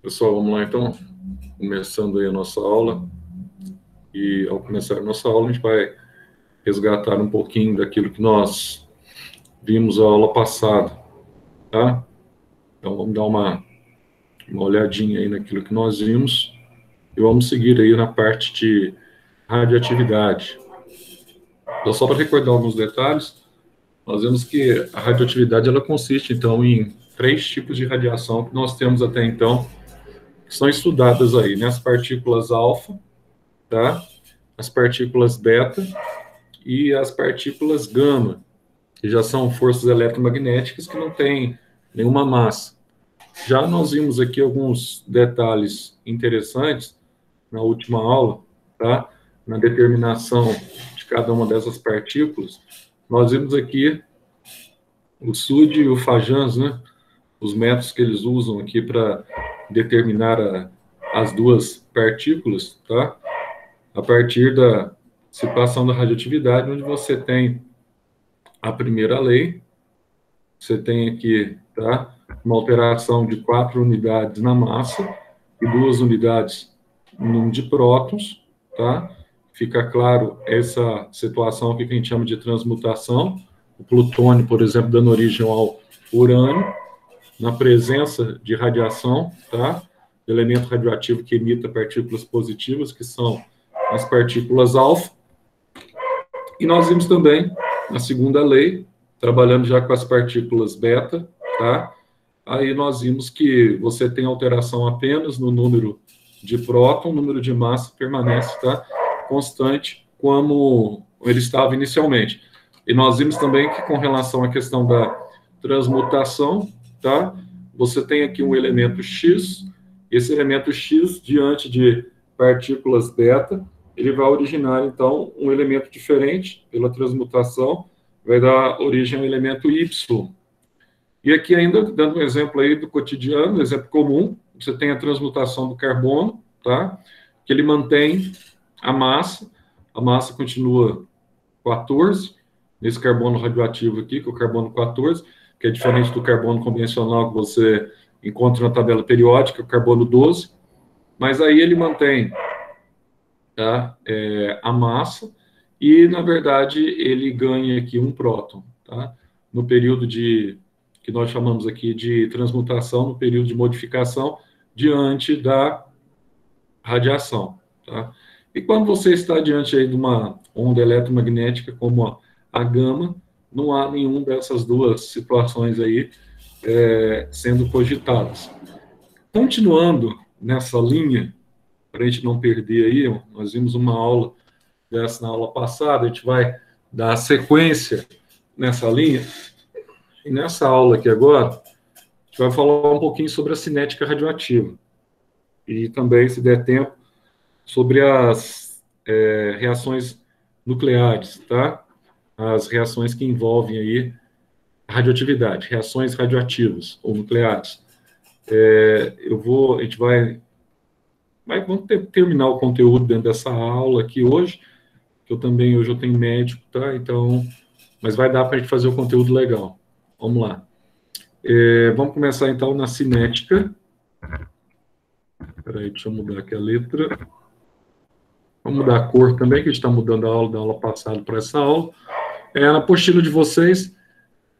Pessoal, vamos lá então, começando aí a nossa aula. E ao começar a nossa aula, a gente vai resgatar um pouquinho daquilo que nós vimos a aula passada, tá? Então vamos dar uma olhadinha aí naquilo que nós vimos e vamos seguir aí na parte de radioatividade. Então, só para recordar alguns detalhes, nós vemos que a radioatividade ela consiste então em 3 tipos de radiação que nós temos até então, que são estudadas aí, né? As partículas alfa, tá? As partículas beta e as partículas gama, que já são forças eletromagnéticas que não têm nenhuma massa. Já nós vimos aqui alguns detalhes interessantes na última aula, tá? Na determinação de cada uma dessas partículas. Nós vimos aqui o SUD e o Fajans, né? Os métodos que eles usam aqui para determinar as duas partículas, tá? A partir da situação da radioatividade, onde você tem a primeira lei, você tem aqui, tá? Uma alteração de 4 unidades na massa e 2 unidades no número de prótons, tá? Fica claro essa situação aqui que a gente chama de transmutação. O plutônio, por exemplo, dando origem ao urânio, na presença de radiação, tá? Elemento radioativo que emita partículas positivas, que são as partículas alfa. E nós vimos também a segunda lei, trabalhando já com as partículas beta, tá? Aí nós vimos que você tem alteração apenas no número de próton, o número de massa permanece, tá? Constante, como ele estava inicialmente. E nós vimos também que com relação à questão da transmutação, tá? Você tem aqui um elemento X, esse elemento X, diante de partículas beta, ele vai originar, então, um elemento diferente pela transmutação, vai dar origem ao elemento Y. E aqui ainda, dando um exemplo aí do cotidiano, exemplo comum, você tem a transmutação do carbono, tá? Que ele mantém a massa continua 14, nesse carbono radioativo aqui, que é o carbono 14, que é diferente do carbono convencional que você encontra na tabela periódica, o carbono 12, mas aí ele mantém, tá? A massa e, na verdade, ele ganha aqui um próton, tá? No período que nós chamamos aqui de transmutação, no período de modificação, diante da radiação, tá? E quando você está diante aí de uma onda eletromagnética como a gama, não há nenhuma dessas duas situações aí sendo cogitadas. Continuando nessa linha, para a gente não perder aí, nós vimos uma aula dessa na aula passada, a gente vai dar sequência nessa linha. E nessa aula aqui agora, a gente vai falar um pouquinho sobre a cinética radioativa. E também, se der tempo, sobre as reações nucleares, tá? As reações que envolvem aí a radioatividade, reações radioativas ou nucleares. A gente vamos terminar o conteúdo dentro dessa aula aqui hoje, que hoje eu tenho médico, tá? Então, mas vai dar para a gente fazer o conteúdo legal. Vamos lá. Vamos começar então na cinética. Espera aí, deixa eu mudar aqui a letra. Vamos mudar a cor também, que a gente está mudando a aula da aula passada para essa aula. Na apostila de vocês,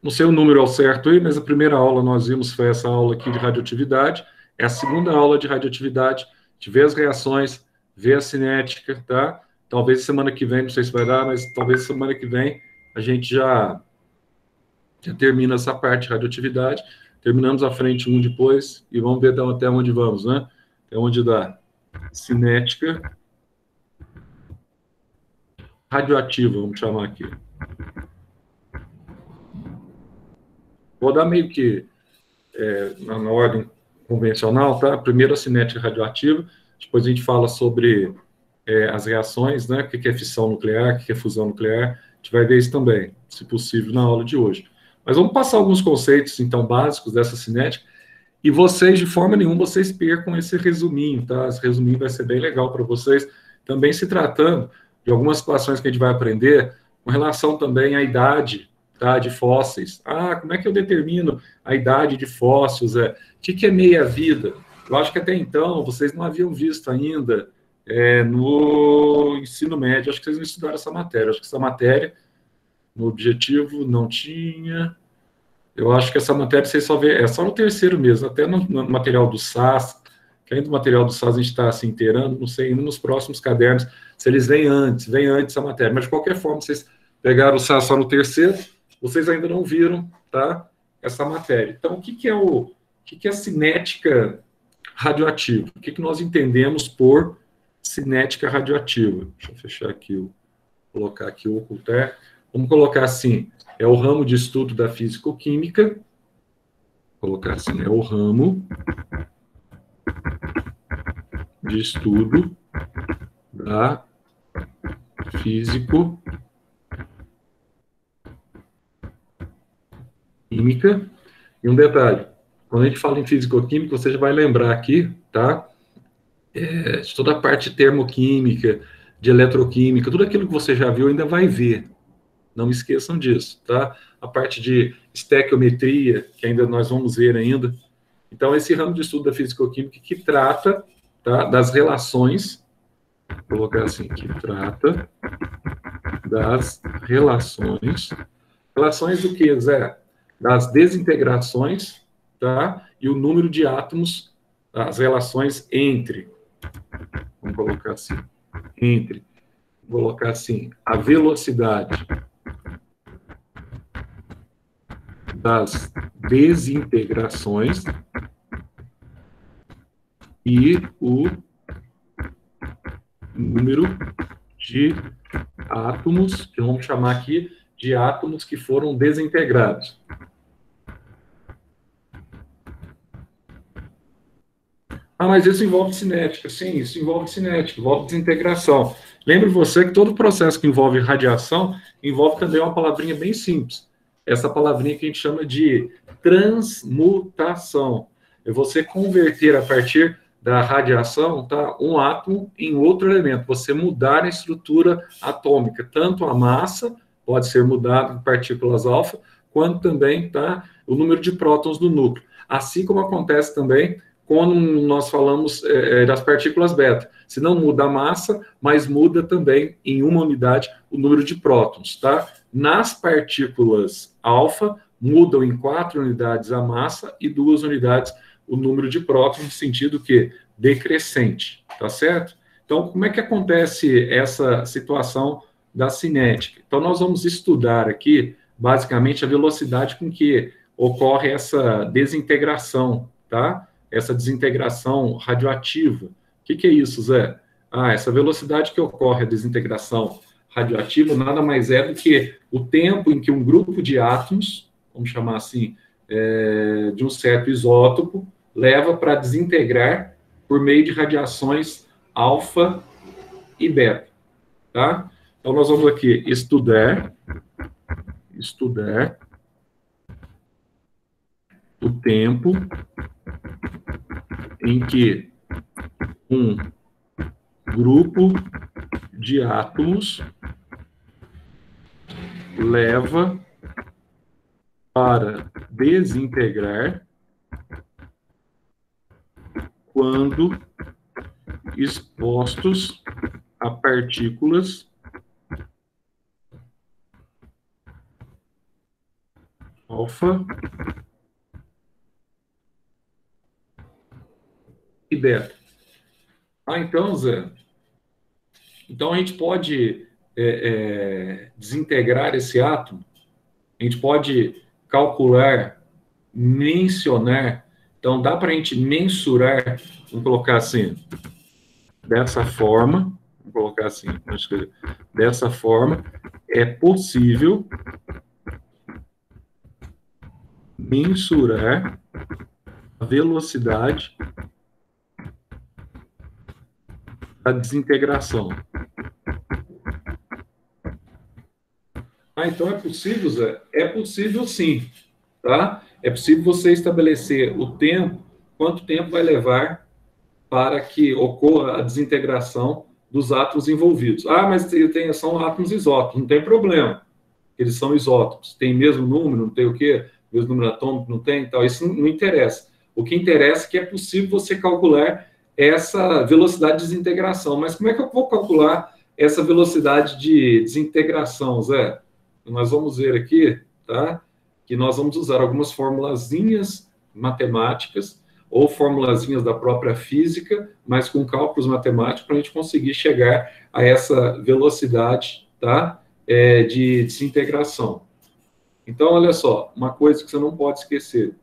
não sei o número ao certo aí, mas a primeira aula nós vimos foi essa aula aqui de radioatividade. É a segunda aula de radioatividade. A gente vê as reações, vê a cinética, tá? Talvez semana que vem, não sei se vai dar, mas talvez semana que vem a gente já termina essa parte de radioatividade. Terminamos a frente 1 depois e vamos ver até onde vamos, né? Até onde dá. Cinética radioativa, vamos chamar aqui. Vou dar meio que na ordem convencional, tá? Primeiro a cinética radioativa, depois a gente fala sobre as reações, né? O que é fissão nuclear, o que é fusão nuclear. A gente vai ver isso também, se possível, na aula de hoje. Mas vamos passar alguns conceitos, então, básicos dessa cinética, e vocês, de forma nenhuma, vocês percam esse resuminho, tá? Esse resuminho vai ser bem legal para vocês, também se tratando de algumas situações que a gente vai aprender com relação também à idade, tá, de fósseis. Como é que eu determino a idade de fósseis? O que é meia-vida? Eu acho que até então vocês não haviam visto ainda no ensino médio, acho que vocês não estudaram essa matéria. Acho que essa matéria, no objetivo, não tinha. Eu acho que essa matéria vocês só vê, é só no terceiro mesmo, até no material do SAS, que ainda no material do SAS a gente está se inteirando, não sei, ainda nos próximos cadernos, se eles vêm antes a matéria. Mas, de qualquer forma, vocês pegaram o SAS só no terceiro, vocês ainda não viram, tá, essa matéria. Então, o que é cinética radioativa? O que nós entendemos por cinética radioativa? Deixa eu fechar aqui, colocar aqui o ocultar. Vamos colocar assim, é o ramo de estudo da físico-química. Vou colocar assim, é o ramo de estudo da físico-química. E um detalhe, quando a gente fala em físico-química, você já vai lembrar aqui, tá? De toda a parte termoquímica, de eletroquímica, tudo aquilo que você já viu ainda vai ver. Não esqueçam disso, tá? A parte de estequiometria, que ainda nós vamos ver ainda. Então, esse ramo de estudo da físico-química que trata, tá, das relações, vou colocar assim, que trata das relações. Relações do que, Zé? Das desintegrações, tá? E o número de átomos, as relações entre, vamos colocar assim, entre, vou colocar assim, a velocidade das desintegrações e o número de átomos, que vamos chamar aqui de átomos que foram desintegrados. Ah, mas isso envolve cinética. Sim, isso envolve cinética, envolve desintegração. Lembre você que todo processo que envolve radiação envolve também uma palavrinha bem simples. Essa palavrinha que a gente chama de transmutação. É você converter a partir da radiação, tá, um átomo em outro elemento. Você mudar a estrutura atômica. Tanto a massa pode ser mudada em partículas alfa, quanto também, tá, o número de prótons do núcleo. Assim como acontece também quando nós falamos das partículas beta. Se não muda a massa, mas muda também, em uma unidade, o número de prótons, tá? Nas partículas alfa, mudam em 4 unidades a massa e 2 unidades o número de prótons, no sentido que decrescente, tá certo? Então, como é que acontece essa situação da cinética? Então, nós vamos estudar aqui, basicamente, a velocidade com que ocorre essa desintegração, tá? Essa desintegração radioativa. O que é isso, Zé? Essa velocidade que ocorre a desintegração radioativa nada mais é do que o tempo em que um grupo de átomos, vamos chamar assim, de um certo isótopo, leva para desintegrar por meio de radiações alfa e beta, tá? Então, nós vamos aqui estudar o tempo em que um grupo de átomos leva para desintegrar quando expostos a partículas alfa e beta. Então, Zé, então a gente pode desintegrar esse átomo, a gente pode calcular, mencionar, então dá para a gente mensurar, vamos colocar assim, dessa forma, vamos colocar assim, dessa forma, é possível mensurar a velocidade da desintegração. Então é possível, Zé? É possível sim, tá? É possível você estabelecer o tempo, quanto tempo vai levar para que ocorra a desintegração dos átomos envolvidos. Mas são átomos isótopos, não tem problema. Eles são isótopos, tem mesmo número, não tem o quê? Mesmo número atômico, não tem, tal. Isso não interessa. O que interessa é que é possível você calcular essa velocidade de desintegração. Mas como é que eu vou calcular essa velocidade de desintegração, Zé? Nós vamos ver aqui, tá? Que nós vamos usar algumas formulazinhas matemáticas ou formulazinhas da própria física, mas com cálculos matemáticos para a gente conseguir chegar a essa velocidade, tá? De desintegração. Então, olha só, uma coisa que você não pode esquecer.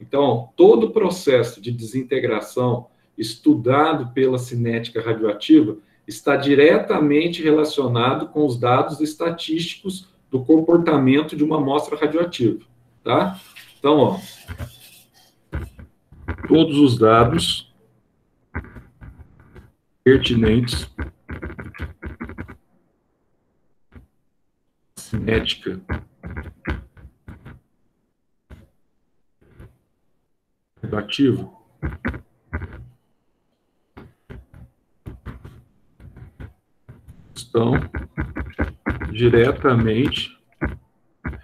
Então, todo o processo de desintegração estudado pela cinética radioativa está diretamente relacionado com os dados estatísticos do comportamento de uma amostra radioativa, tá? Então, ó, todos os dados pertinentes à cinética radioativa estão diretamente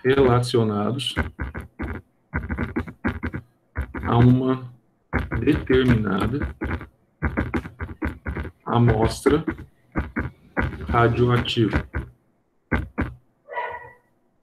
relacionados a uma determinada amostra radioativa.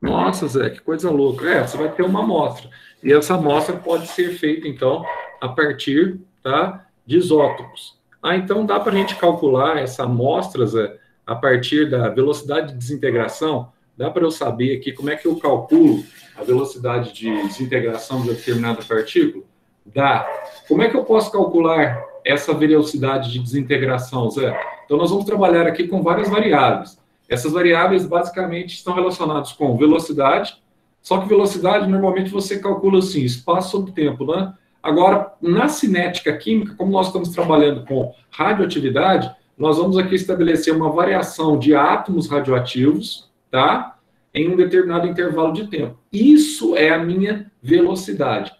Nossa, Zé, que coisa louca. Você vai ter uma amostra. E essa amostra pode ser feita, então, a partir, tá, de isótopos. Então dá para a gente calcular essa amostra, Zé, a partir da velocidade de desintegração. Dá para eu saber aqui como é que eu calculo a velocidade de desintegração de uma determinada partícula? Dá. Como é que eu posso calcular essa velocidade de desintegração, Zé? Então nós vamos trabalhar aqui com várias variáveis. Essas variáveis basicamente estão relacionadas com velocidade, só que velocidade normalmente você calcula assim, espaço sobre tempo, né? Agora, na cinética química, como nós estamos trabalhando com radioatividade, nós vamos aqui estabelecer uma variação de átomos radioativos, tá? Em um determinado intervalo de tempo. Isso é a minha velocidade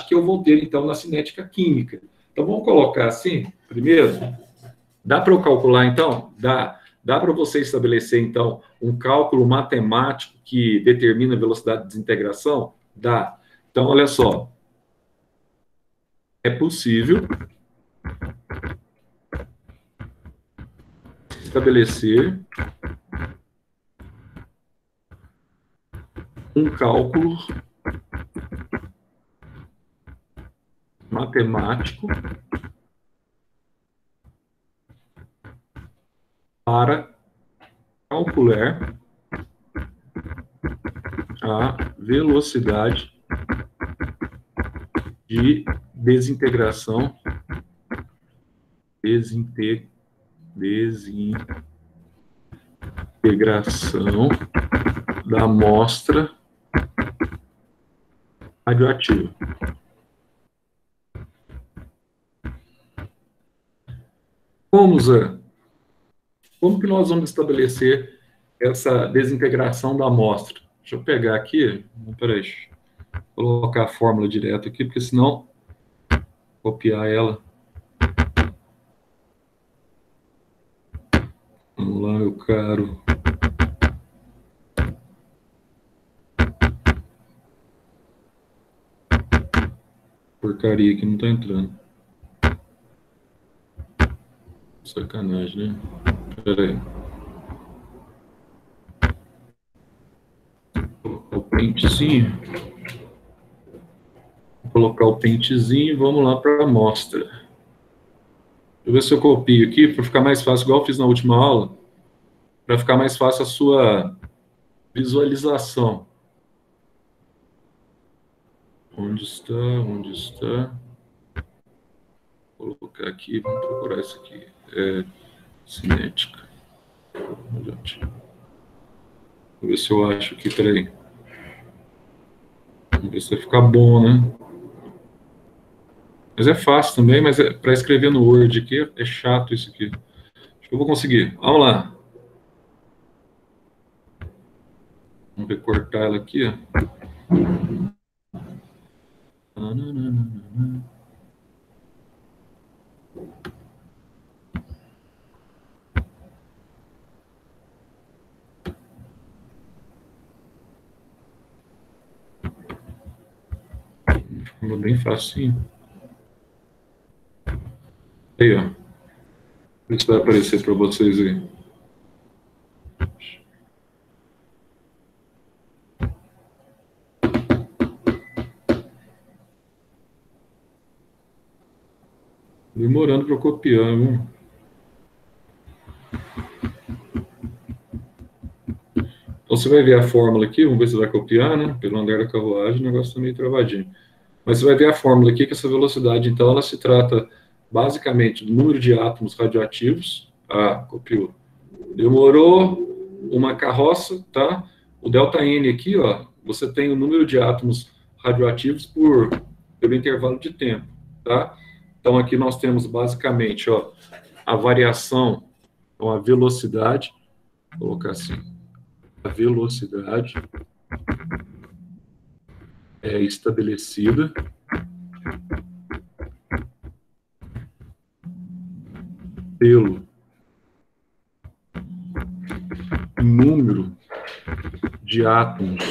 que eu vou ter, então, na cinética química. Então, vamos colocar assim, primeiro. Dá para eu calcular, então? Dá. Dá para você estabelecer, então, um cálculo matemático que determina a velocidade de desintegração? Dá. Então, olha só. É possível estabelecer um cálculo matemático para calcular a velocidade de desintegração da amostra radioativa. Como que nós vamos estabelecer essa desintegração da amostra? Deixa eu pegar aqui, peraí, vou colocar a fórmula direto aqui, porque senão copiar ela. Vamos lá, meu caro. Porcaria que não tá entrando. Sacanagem, né? Peraí. Vou colocar o pentezinho. Vou colocar o pentezinho e vamos lá para a amostra. Deixa eu ver se eu copio aqui para ficar mais fácil, igual eu fiz na última aula, para ficar mais fácil a sua visualização. Onde está? Onde está? Vou colocar aqui, vamos procurar isso aqui. Cinética. Vou ver se eu acho aqui, peraí. Vamos ver se vai ficar bom, né? Mas é fácil também, mas para escrever no Word aqui é chato isso aqui. Acho que eu vou conseguir. Vamos lá. Vamos recortar ela aqui, ó. Bem facinho. Aí, ó. Isso vai aparecer para vocês aí. Demorando para copiar, viu? Então você vai ver a fórmula aqui, vamos ver se vai copiar, né? Pelo andar da carruagem, o negócio está meio travadinho. Mas você vai ver a fórmula aqui, que essa velocidade, então, ela se trata basicamente do número de átomos radioativos. Ah, copiou. Demorou uma carroça, tá? O ΔN aqui, ó, você tem o número de átomos radioativos pelo intervalo de tempo, tá? Então, aqui nós temos basicamente, ó, a variação, então a velocidade, vou colocar assim, a velocidade é estabelecida pelo número de átomos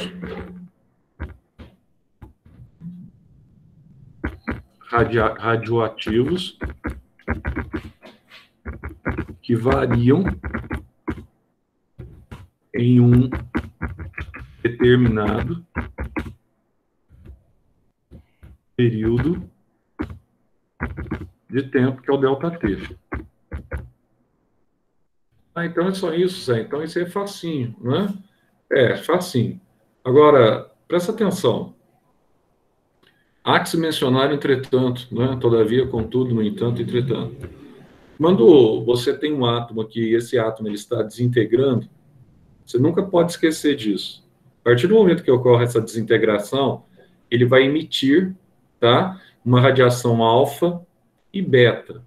radioativos que variam em um determinado período de tempo, que é o ΔT. Ah, então é só isso, Zé. Então isso é facinho, né? É, facinho. Agora, presta atenção. Há que se mencionar, entretanto, né? Todavia, contudo, no entanto, entretanto. Quando você tem um átomo aqui e esse átomo ele está desintegrando, você nunca pode esquecer disso. A partir do momento que ocorre essa desintegração, ele vai emitir, tá, uma radiação alfa e beta.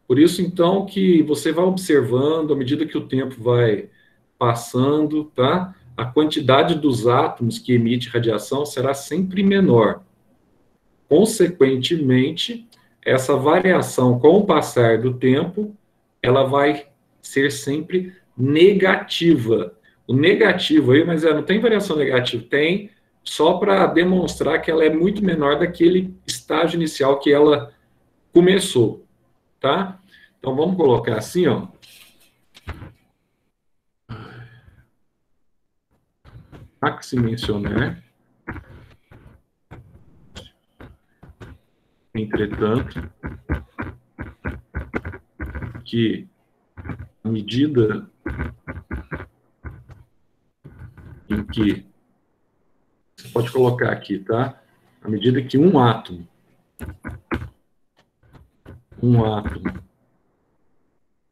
Por isso, então, que você vai observando, à medida que o tempo vai passando, tá, a quantidade dos átomos que emite radiação será sempre menor. Consequentemente, essa variação com o passar do tempo, ela vai ser sempre negativa. O negativo aí, mas não tem variação negativa, tem só para demonstrar que ela é muito menor daquele estágio inicial que ela começou, tá? Então vamos colocar assim, ó. Há que se mencionar, entretanto, que à medida em que você pode colocar aqui, tá? À medida que um átomo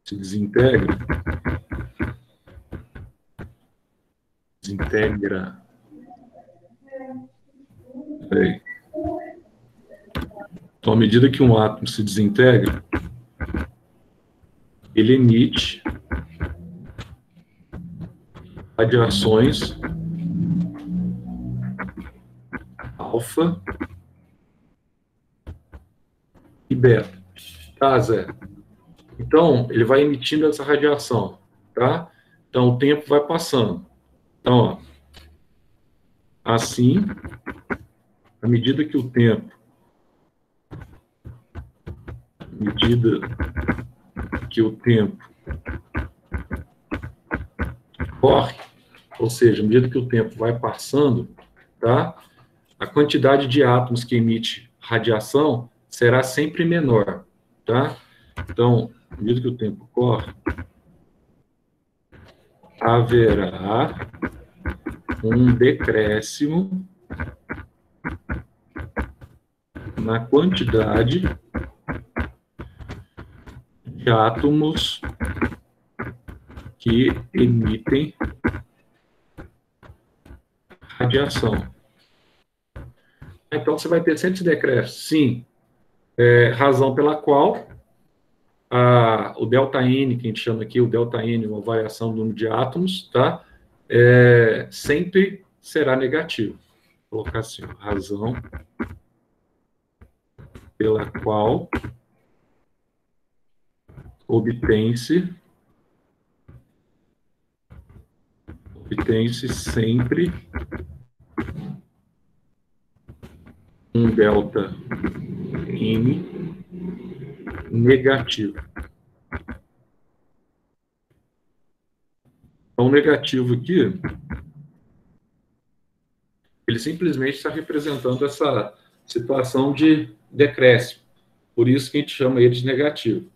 se desintegra, peraí. Então, à medida que um átomo se desintegra, ele emite radiações alfa e beta. Tá, Zé? Então, ele vai emitindo essa radiação, tá? Então, o tempo vai passando. Então, ó, assim, à medida que o tempo corre, ou seja, à medida que o tempo vai passando, tá? A quantidade de átomos que emite radiação será sempre menor, tá? Então, à medida que o tempo corre, haverá um decréscimo na quantidade de átomos que emitem radiação. Então, você vai ter sempre esse decréscimo. Sim, razão pela qual o ΔN, que a gente chama aqui, o ΔN, uma variação do número de átomos, tá? Sempre será negativo. Vou colocar assim, razão pela qual obtém-se sempre um delta N negativo. Então, o negativo aqui, ele simplesmente está representando essa situação de decréscimo. Por isso que a gente chama ele de negativo.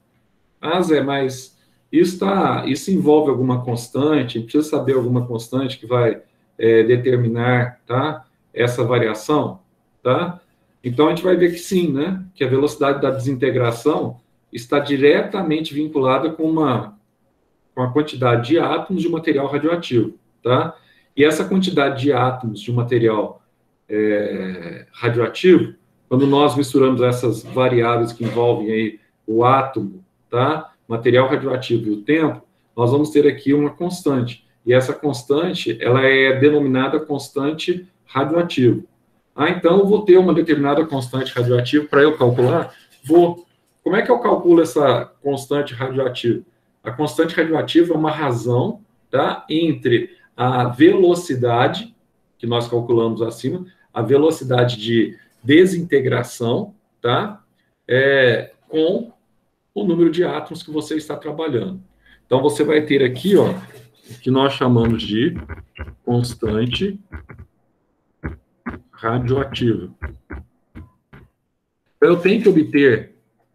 Ah, Zé, mas isso envolve alguma constante? Precisa saber alguma constante que vai determinar, tá, essa variação? Tá? Então, a gente vai ver que sim, né? Que a velocidade da desintegração está diretamente vinculada com a quantidade de átomos de material radioativo, tá? E essa quantidade de átomos de material radioativo, quando nós misturamos essas variáveis que envolvem aí o átomo, tá? Material radioativo e o tempo, nós vamos ter aqui uma constante. E essa constante, ela é denominada constante radioativa. Ah, então eu vou ter uma determinada constante radioativa para eu calcular? Vou. Como é que eu calculo essa constante radioativa? A constante radioativa é uma razão, tá, entre a velocidade, que nós calculamos acima, a velocidade de desintegração, tá, com o número de átomos que você está trabalhando. Então, você vai ter aqui, ó, o que nós chamamos de constante radioativa. Eu tenho que obter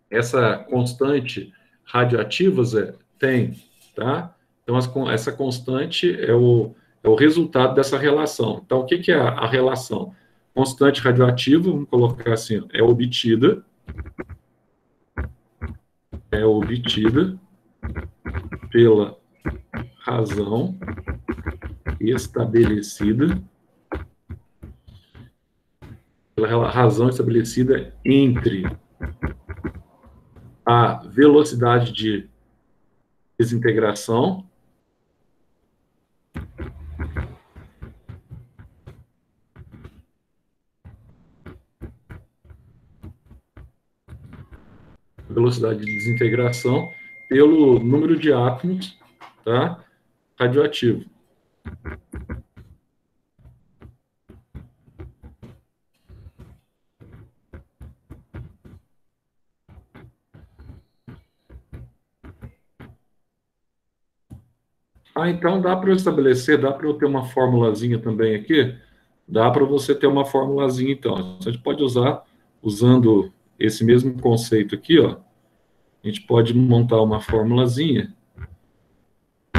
essa constante radioativa, Zé? Tem, tá? Então, essa constante é o resultado dessa relação. Então, o que é a relação? Constante radioativa, vamos colocar assim, é obtida pela razão estabelecida entre a velocidade de desintegração pelo número de átomos, tá, radioativo. Ah, então dá para eu estabelecer, dá para eu ter uma formulazinha também aqui? Dá para você ter uma formulazinha, então. A gente pode usar, usando esse mesmo conceito aqui, ó, a gente pode montar uma formulazinha.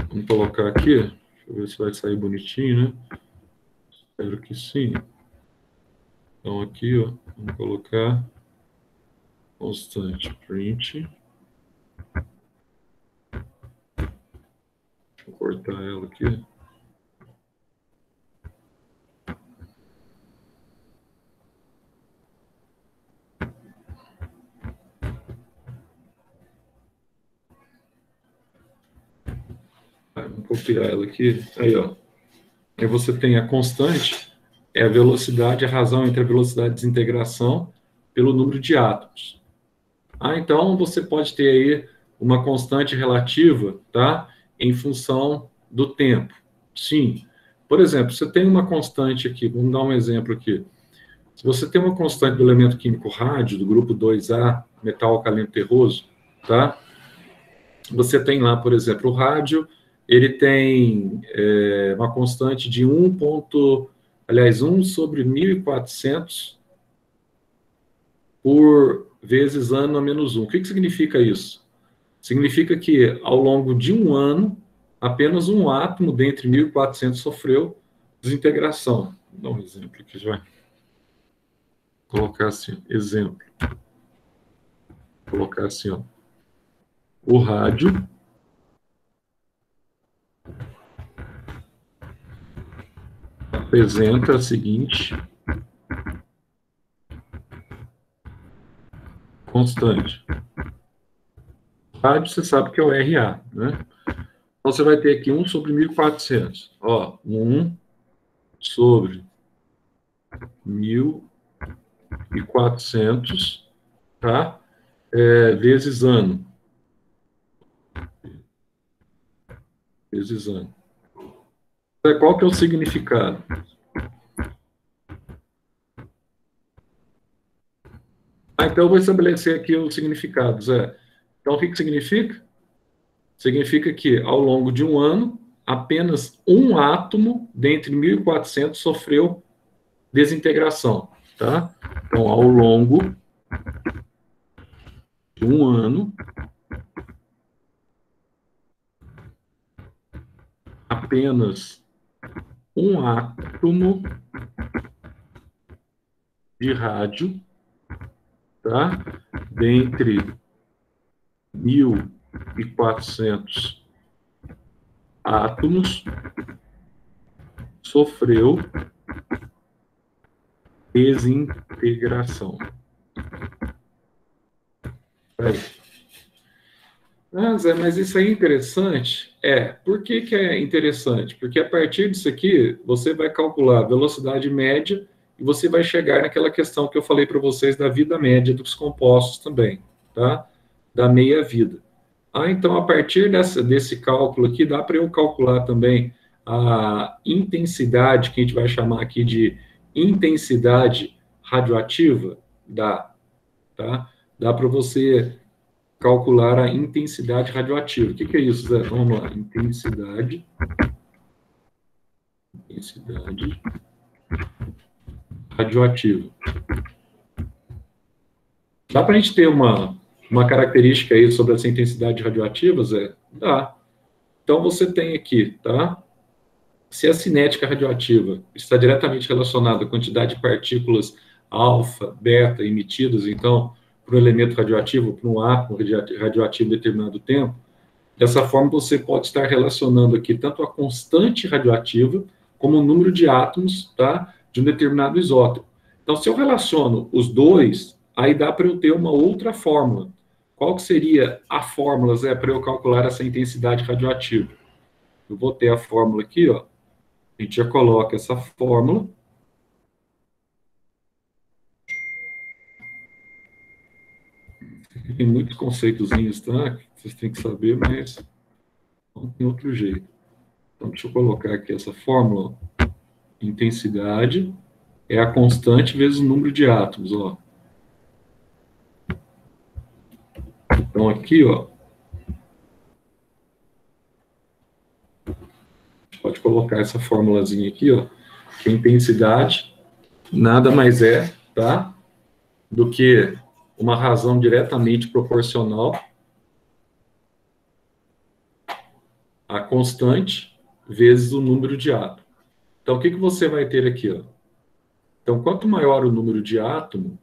Vamos colocar aqui, deixa eu ver se vai sair bonitinho, né? Espero que sim. Então aqui, ó, vamos colocar constante print. Vou cortar ela aqui. Vamos copiar ela aqui. Aí, ó. Aí você tem a constante, é a velocidade, a razão entre a velocidade de desintegração pelo número de átomos. Ah, então você pode ter aí uma constante relativa, tá? Em função do tempo. Sim. Por exemplo, você tem uma constante aqui, vamos dar um exemplo aqui. Se você tem uma constante do elemento químico rádio, do grupo 2A, metal alcalino terroso, tá? Você tem lá, por exemplo, o rádio, ele tem uma constante de 1 sobre 1.400 por vezes ano a menos 1. O que significa isso? Significa que, ao longo de um ano, apenas um átomo dentre 1.400 sofreu desintegração. Vou dar um exemplo aqui, já. Vou colocar assim, exemplo. Vou colocar assim, ó. O rádio apresenta a seguinte constante. Rádio, você sabe que é o RA, né? Então, você vai ter aqui 1 sobre 1.400. Ó, 1 sobre 1.400, tá? Vezes ano. Vezes ano. Qual que é o significado? Então, eu vou estabelecer aqui os significados. Então, o que significa? Significa que, ao longo de um ano, apenas um átomo dentre 1.400 sofreu desintegração. Tá? Então, ao longo de um ano, apenas um átomo de rádio, tá? Dentre 1.400 átomos sofreu desintegração. Aí. Zé, mas isso aí é interessante? Por que é interessante? Porque a partir disso aqui, você vai calcular a velocidade média e você vai chegar naquela questão que eu falei para vocês da vida média dos compostos também, tá? Da meia-vida. Então, a partir desse cálculo aqui, dá para eu calcular também a intensidade, que a gente vai chamar aqui de intensidade radioativa? Tá? Dá para você calcular a intensidade radioativa. O que é isso, Zé? Vamos lá. Intensidade radioativa. Dá para a gente ter uma característica aí sobre essa intensidade radioativa, Zé? Dá. Então, você tem aqui, tá? Se a cinética radioativa está diretamente relacionada à quantidade de partículas alfa, beta emitidas, então, para um elemento radioativo, para um átomo radioativo em determinado tempo, dessa forma você pode estar relacionando aqui tanto a constante radioativa como o número de átomos, tá, de um determinado isótopo. Então, se eu relaciono os dois, aí dá para eu ter uma outra fórmula. Qual que seria a fórmula, Zé, para eu calcular essa intensidade radioativa? Eu vou ter a fórmula aqui, ó. A gente já coloca essa fórmula. Tem muitos conceitozinhos, tá? Que vocês têm que saber, mas não tem outro jeito. Então, deixa eu colocar aqui essa fórmula. Intensidade é a constante vezes o número de átomos, ó. Então, aqui, ó. A gente pode colocar essa fórmulazinha aqui, ó. Que a intensidade nada mais é, tá? Do que uma razão diretamente proporcional à constante vezes o número de átomos. Então, o que você vai ter aqui, ó? Então, quanto maior o número de átomo,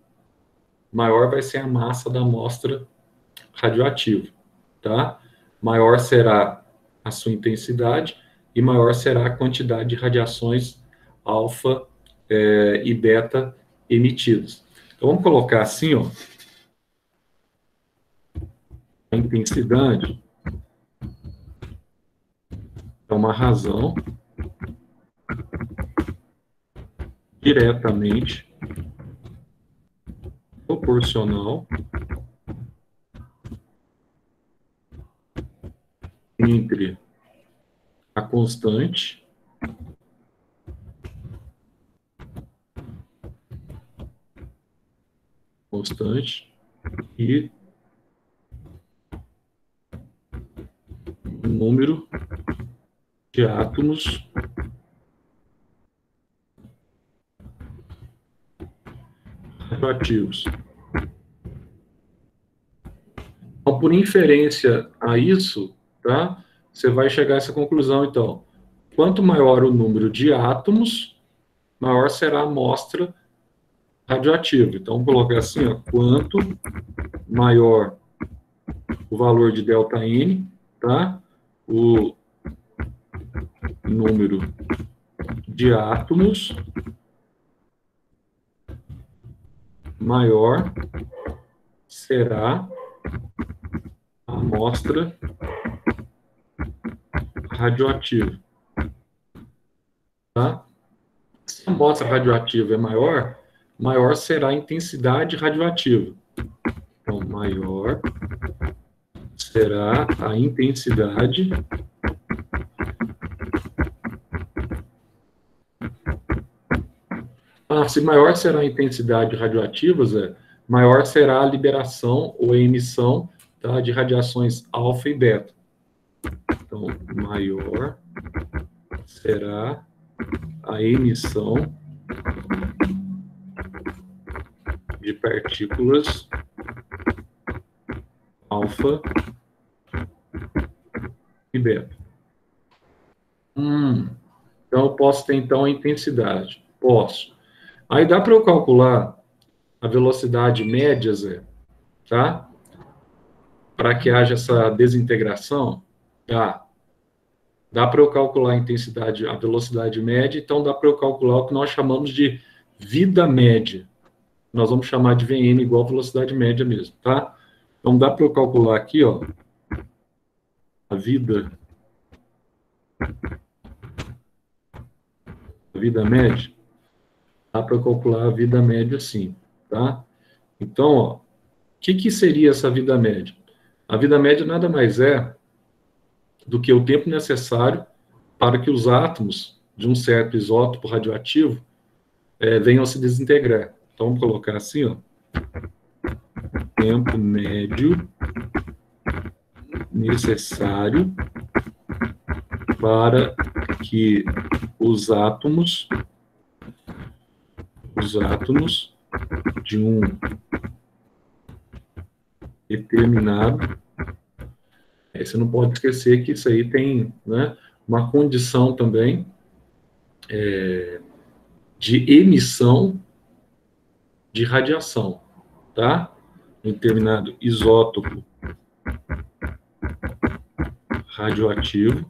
maior vai ser a massa da amostra radioativa, tá? Maior será a sua intensidade e maior será a quantidade de radiações alfa e beta emitidas. Então, vamos colocar assim, ó. A intensidade é uma razão diretamente proporcional entre a constante e o número de átomos radioativos. Então, por inferência a isso, tá? Você vai chegar a essa conclusão, então. Quanto maior o número de átomos, maior será a amostra radioativa. Então, vamos colocar assim, ó, quanto maior o valor de ΔN, tá? O número de átomos, maior será a amostra radioativa. Tá? Se a amostra radioativa é maior, maior será a intensidade radioativa. Então, maior será a intensidade se maior será a intensidade radioativa, Zé, maior será a liberação ou a emissão, tá, de radiações alfa e beta. Então, maior será a emissão de partículas alfa e beta. Então, eu posso ter, então, a intensidade. Posso. Aí dá para eu calcular a velocidade média, Zé, tá? Para que haja essa desintegração? Dá para eu calcular a intensidade, a velocidade média, então dá para eu calcular o que nós chamamos de vida média. Nós vamos chamar de Vm igual a velocidade média mesmo, tá? Então dá para eu calcular aqui, ó, a vida média. Dá para eu calcular a vida média assim, tá? Então, ó, o que seria essa vida média? A vida média nada mais é do que o tempo necessário para que os átomos de um certo isótopo radioativo venham a se desintegrar. Então, vamos colocar assim, ó. Tempo médio necessário para que os átomos de um determinado. Você não pode esquecer que isso aí tem, né, uma condição também de emissão de radiação, tá? Um determinado isótopo radioativo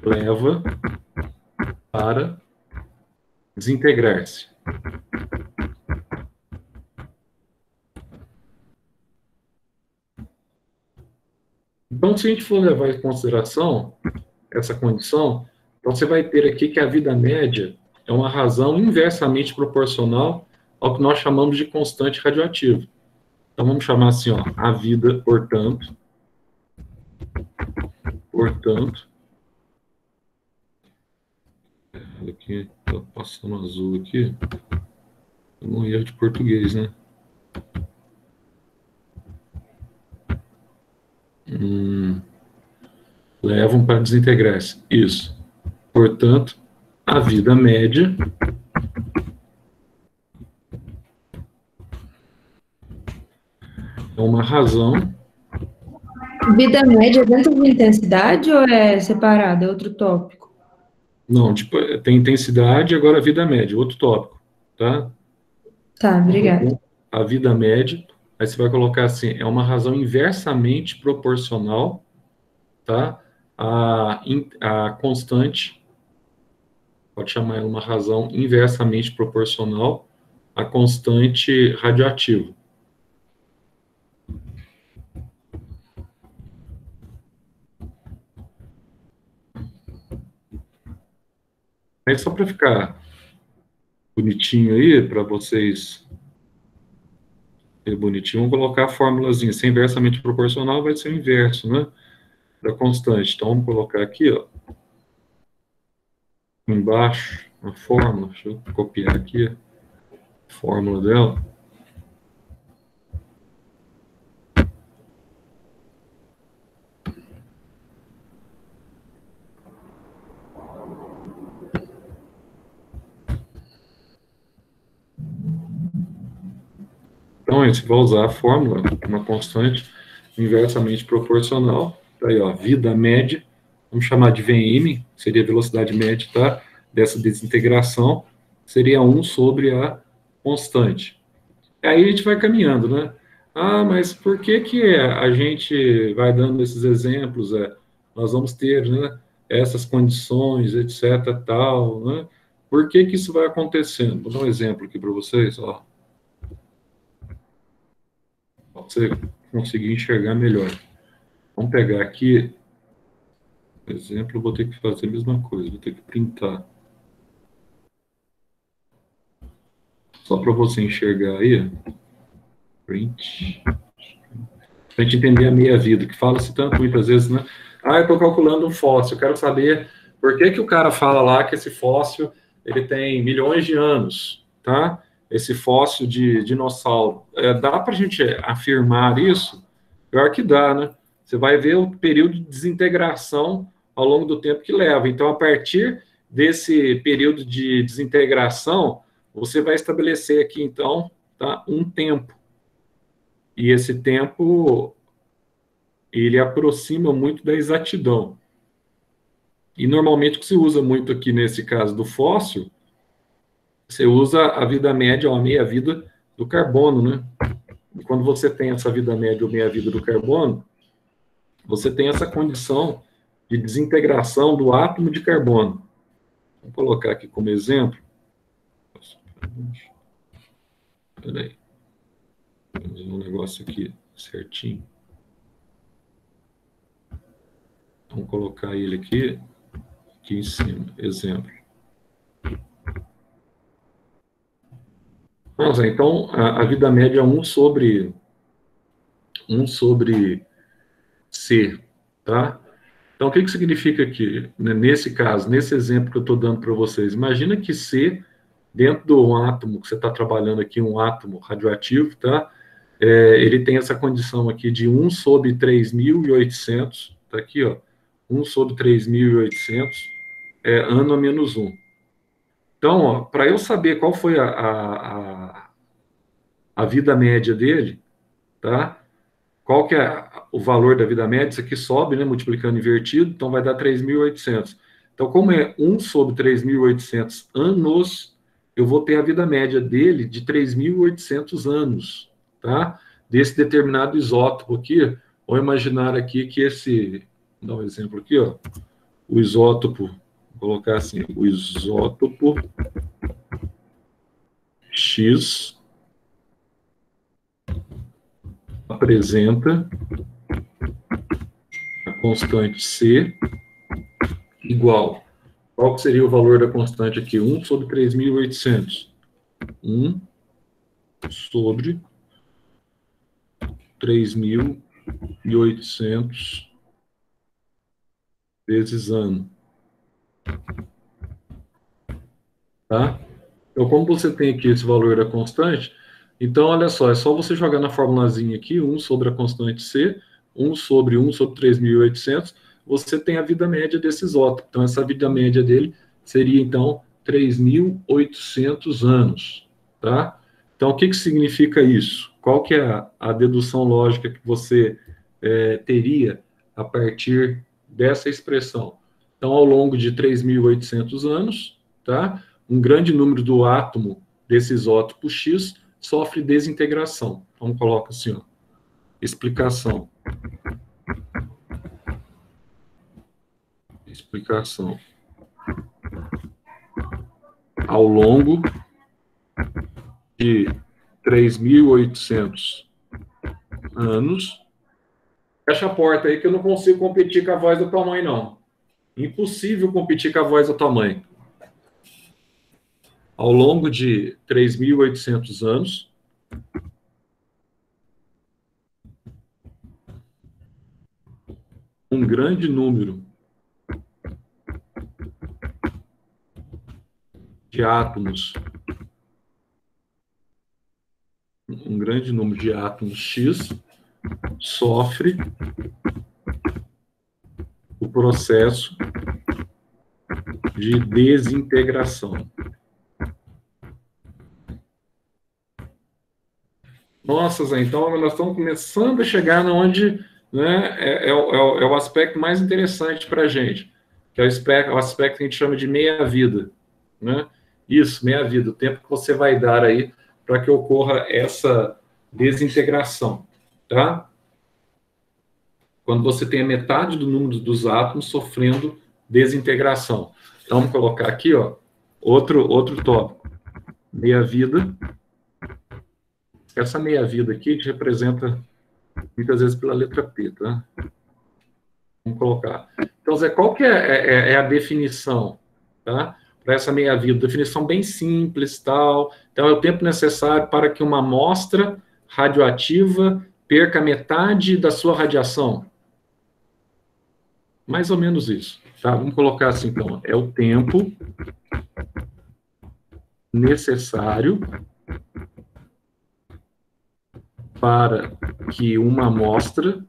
leva para desintegrar-se. Então, se a gente for levar em consideração essa condição, então você vai ter aqui que a vida média é uma razão inversamente proporcional ao que nós chamamos de constante radioativo. Então, vamos chamar assim, ó, a vida, portanto, aqui, estou passando azul aqui, é um erro de português, né? Levam para desintegrar-se. Isso. Portanto, a vida média é uma razão. Vida média dentro de intensidade ou é separado? É outro tópico? Não, tipo, tem intensidade, agora a vida média, outro tópico, tá? Tá, obrigada. A vida média, aí você vai colocar assim, é uma razão inversamente proporcional, tá? A constante, pode chamar ela uma razão inversamente proporcional à constante radioativa. Aí, só para ficar bonitinho aí, para vocês verem bonitinho, vamos colocar a fórmulazinha. Se é inversamente proporcional, vai ser o inverso, né? Da constante. Então, vamos colocar aqui, ó. Embaixo, a fórmula. Deixa eu copiar aqui a fórmula dela. Então, a gente vai usar a fórmula, uma constante inversamente proporcional. Tá aí, ó, vida média, vamos chamar de Vm, seria a velocidade média, tá? Dessa desintegração, seria 1 sobre a constante. Aí a gente vai caminhando, né? Ah, mas por que a gente vai dando esses exemplos? Nós vamos ter, né, essas condições, etc, tal, né? Por que isso vai acontecendo? Vou dar um exemplo aqui para vocês, ó. Para você conseguir enxergar melhor. Vamos pegar aqui, por exemplo, eu vou ter que fazer a mesma coisa, vou ter que printar. Só para você enxergar aí, print, para a gente entender a meia-vida, que fala-se tanto muitas vezes, né? Ah, eu estou calculando um fóssil, eu quero saber por que o cara fala lá que esse fóssil ele tem milhões de anos, tá? Esse fóssil de dinossauro. Dá para a gente afirmar isso? Pior que dá, né? Você vai ver o período de desintegração ao longo do tempo que leva. Então, a partir desse período de desintegração, você vai estabelecer aqui, então, tá, um tempo. E esse tempo, ele aproxima muito da exatidão. E, normalmente, o que se usa muito aqui, nesse caso do fóssil, você usa a vida média ou a meia-vida do carbono, né? E quando você tem essa vida média ou meia-vida do carbono, você tem essa condição de desintegração do átomo de carbono. Vou colocar aqui como exemplo. Espera aí. Vou fazer um negócio aqui certinho. Vamos colocar ele aqui em cima. Exemplo. Nossa, então, a vida média é 1 sobre C, tá? Então, o que significa aqui? Nesse caso, nesse exemplo que eu estou dando para vocês, imagina que C, dentro do átomo que você está trabalhando aqui, um átomo radioativo, tá? Ele tem essa condição aqui de 1 sobre 3.800, tá aqui, ó, 1 sobre 3.800, ano a menos 1. Então, para eu saber qual foi a vida média dele, tá? Qual que é o valor da vida média? Isso aqui sobe, né, multiplicando invertido, então vai dar 3.800. Então, como é 1 sobre 3.800 anos, eu vou ter a vida média dele de 3.800 anos, tá? Desse determinado isótopo aqui. Vou imaginar aqui que esse... Vou dar um exemplo aqui, ó. O isótopo, vou colocar assim, o isótopo X apresenta a constante C igual. Qual que seria o valor da constante aqui? 1 sobre 3.800. 1 sobre 3.800 vezes ano. Tá? Então, como você tem aqui esse valor da constante, então, olha só, é só você jogar na formulazinha aqui, 1 sobre a constante C, 1 sobre 3.800, você tem a vida média desse isótopo. Então, essa vida média dele seria, então, 3.800 anos, tá? Então, o que significa isso? Qual que é a dedução lógica que você teria a partir dessa expressão? Então, ao longo de 3.800 anos, tá? Um grande número do átomo desse isótopo X sofre desintegração. Então, coloca assim, ó, explicação. Ao longo de 3.800 anos. Fecha a porta aí que eu não consigo competir com a voz da tua mãe, não. Impossível competir com a voz da tua mãe. Ao longo de 3.800 anos, um grande número de átomos, X sofre o processo de desintegração. Nossa, Zé, então nós estamos começando a chegar onde, né, é o aspecto mais interessante para a gente, que é o aspecto que a gente chama de meia-vida, né? Isso, meia-vida, o tempo que você vai dar aí para que ocorra essa desintegração, tá? Quando você tem a metade do número dos átomos sofrendo desintegração. Então, vamos colocar aqui, ó, outro tópico. Meia-vida. Essa meia-vida aqui te representa muitas vezes pela letra P, tá? Vamos colocar. Então, Zé, qual que é a definição, tá? Para essa meia-vida? Definição bem simples, tal. Então, é o tempo necessário para que uma amostra radioativa perca metade da sua radiação. Mais ou menos isso, tá? Vamos colocar assim, então. É o tempo necessário para que uma amostra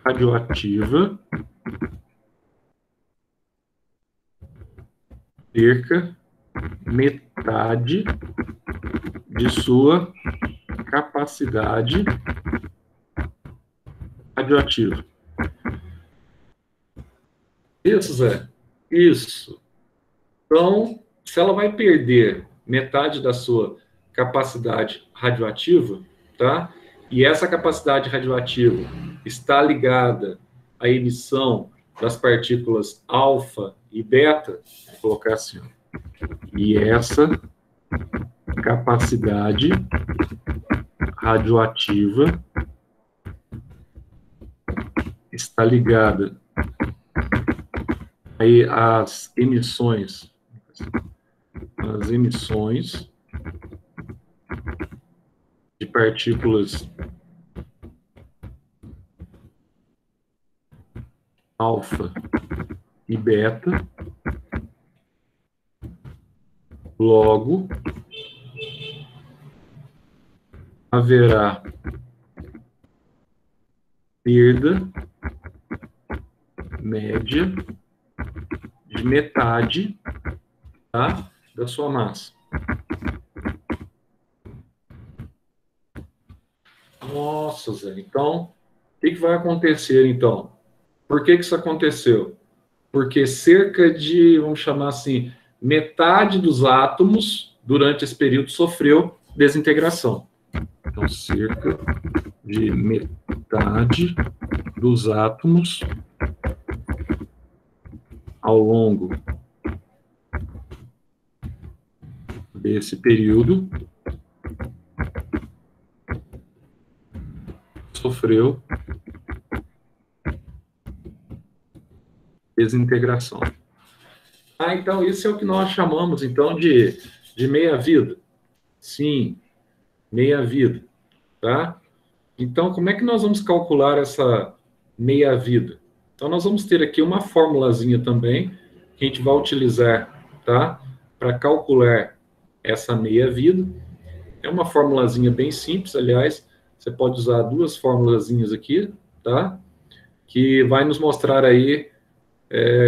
radioativa perca metade de sua capacidade radioativa. Isso, Zé? Isso. Então, se ela vai perder metade da sua capacidade radioativa, tá? E essa capacidade radioativa está ligada à emissão das partículas alfa e beta, vou colocar assim, ó. E essa capacidade radioativa está ligada aí às emissões de partículas alfa e beta. Logo, haverá perda média de metade, tá, da sua massa. Nossa, Zé. Então, o que vai acontecer, então? Por que isso aconteceu? Porque cerca de, vamos chamar assim, metade dos átomos, durante esse período, sofreu desintegração. Então, cerca de metade dos átomos, ao longo desse período, sofreu desintegração. Então, isso é o que nós chamamos, então, de meia-vida. Sim, meia-vida, tá? Então, como é que nós vamos calcular essa meia-vida? Então, nós vamos ter aqui uma formulazinha também, que a gente vai utilizar, tá? Para calcular essa meia-vida. É uma formulazinha bem simples, aliás, você pode usar duas formulazinhas aqui, tá? Que vai nos mostrar aí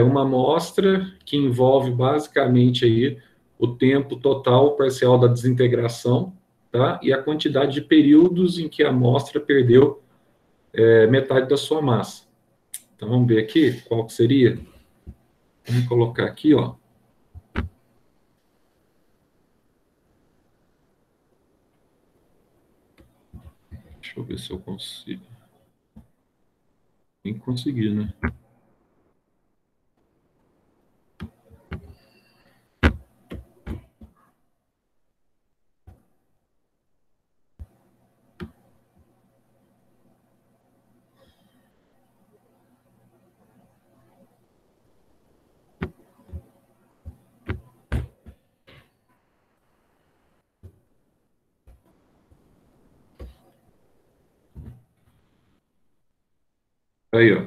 uma amostra que envolve basicamente aí o tempo total parcial da desintegração, tá? E a quantidade de períodos em que a amostra perdeu metade da sua massa. Então, vamos ver aqui qual que seria. Vamos colocar aqui, ó. Deixa eu ver se eu consigo. Tem que conseguir, né? Aí, ó.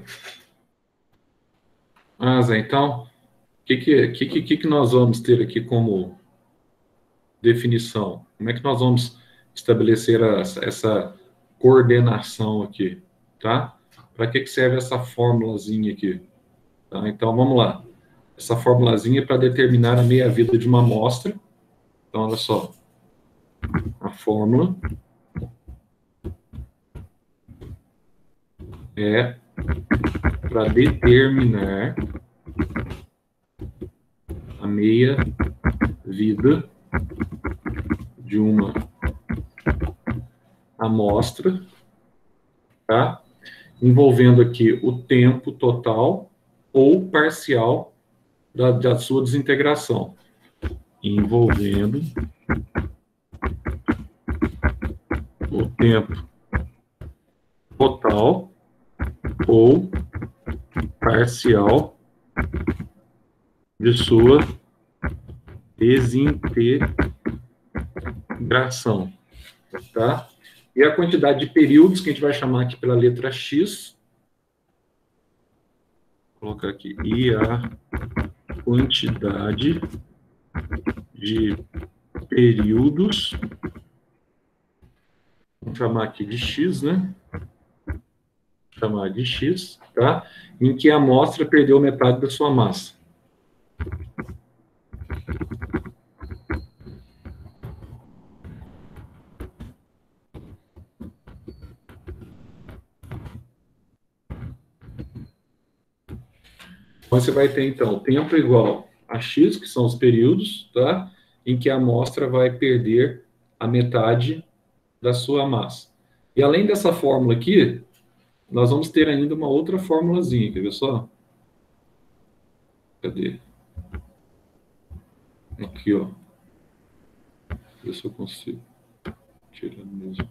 Zé, então, o que nós vamos ter aqui como definição? Como é que nós vamos estabelecer essa coordenação aqui, tá? Para que serve essa formulazinha aqui? Tá? Então, vamos lá. Essa formulazinha é para determinar a meia-vida de uma amostra. Então, olha só. A fórmula é para determinar a meia-vida de uma amostra, tá? Envolvendo aqui o tempo total ou parcial da sua desintegração. Envolvendo o tempo total ou parcial de sua desintegração, tá? E a quantidade de períodos, que a gente vai chamar aqui pela letra X, vou colocar aqui, IA quantidade de períodos, vamos chamar aqui de X, né? Chamar de X, tá? Em que a amostra perdeu metade da sua massa. Você vai ter, então, tempo igual a X, que são os períodos, tá? Em que a amostra vai perder a metade da sua massa. E além dessa fórmula aqui, nós vamos ter ainda uma outra fórmulazinha, quer ver só? Cadê? Aqui, ó. Ver se eu consigo tirar mesmo.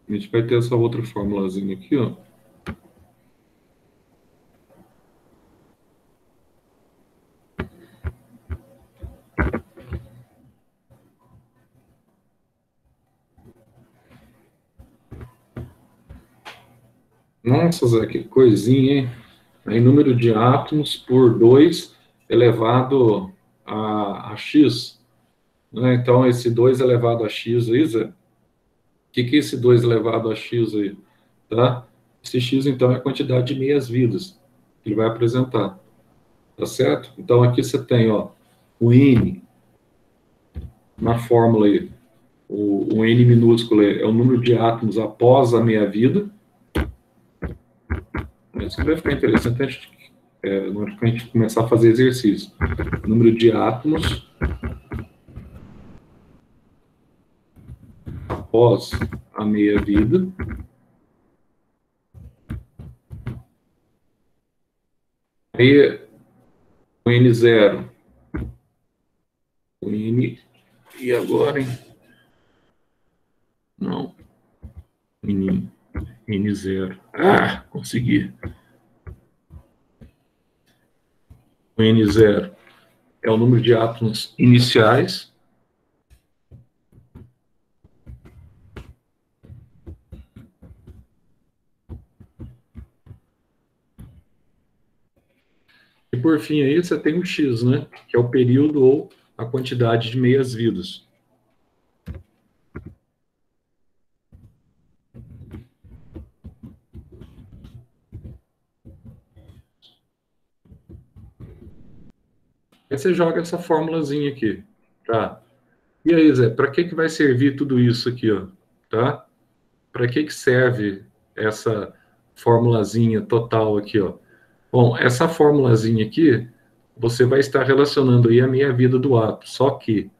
A gente vai ter essa outra fórmulazinha aqui, ó. Nossa, Zé, que coisinha, hein? Aí, número de átomos por 2 elevado a x. Né? Então, esse 2 elevado a x aí, Zé, o que é esse 2 elevado a x aí? Tá? Esse x, então, é a quantidade de meias-vidas que ele vai apresentar. Tá certo? Então, aqui você tem, ó, o N, na fórmula aí, o N minúsculo é o número de átomos após a meia-vida. Isso vai ficar interessante na hora que a gente começar a fazer exercício. Número de átomos após a meia-vida. Aí, o N0. O N... E agora, hein? Não. N0. Ah, consegui. O N0 é o número de átomos iniciais. E por fim aí você tem o X, né? Que é o período ou a quantidade de meias-vidas. Aí você joga essa formulazinha aqui, tá? E aí, Zé, para que vai servir tudo isso aqui, ó? Tá? Para que serve essa formulazinha total aqui, ó? Bom, essa formulazinha aqui, você vai estar relacionando aí a meia-vida do átomo. Só que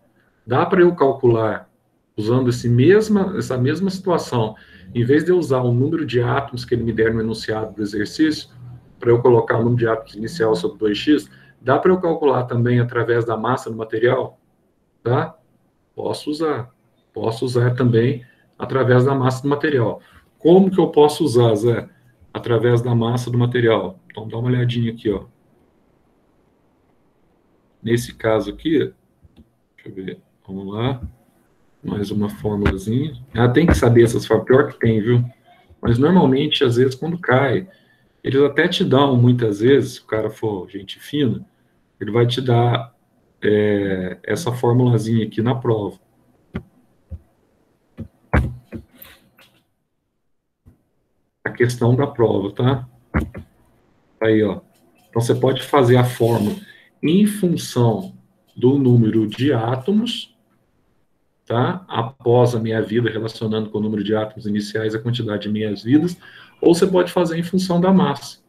dá para eu calcular, usando essa mesma situação, em vez de eu usar o número de átomos que ele me der no enunciado do exercício, para eu colocar o número de átomos inicial sobre 2x, dá para eu calcular também através da massa do material? Tá? Posso usar. Posso usar também através da massa do material. Como que eu posso usar, Zé? Através da massa do material. Então, dá uma olhadinha aqui, ó. Nesse caso aqui, deixa eu ver, vamos lá. Mais uma formulazinha. Ah, tem que saber essas fórmulas. Pior que tem, viu? Mas, normalmente, às vezes, quando cai, eles até te dão, muitas vezes, se o cara for gente fina, ele vai te dar essa formulazinha aqui na prova. A questão da prova, tá? Aí, ó. Então, você pode fazer a fórmula em função do número de átomos, tá? Após a meia-vida, relacionando com o número de átomos iniciais, a quantidade de meias-vidas, ou você pode fazer em função da massa,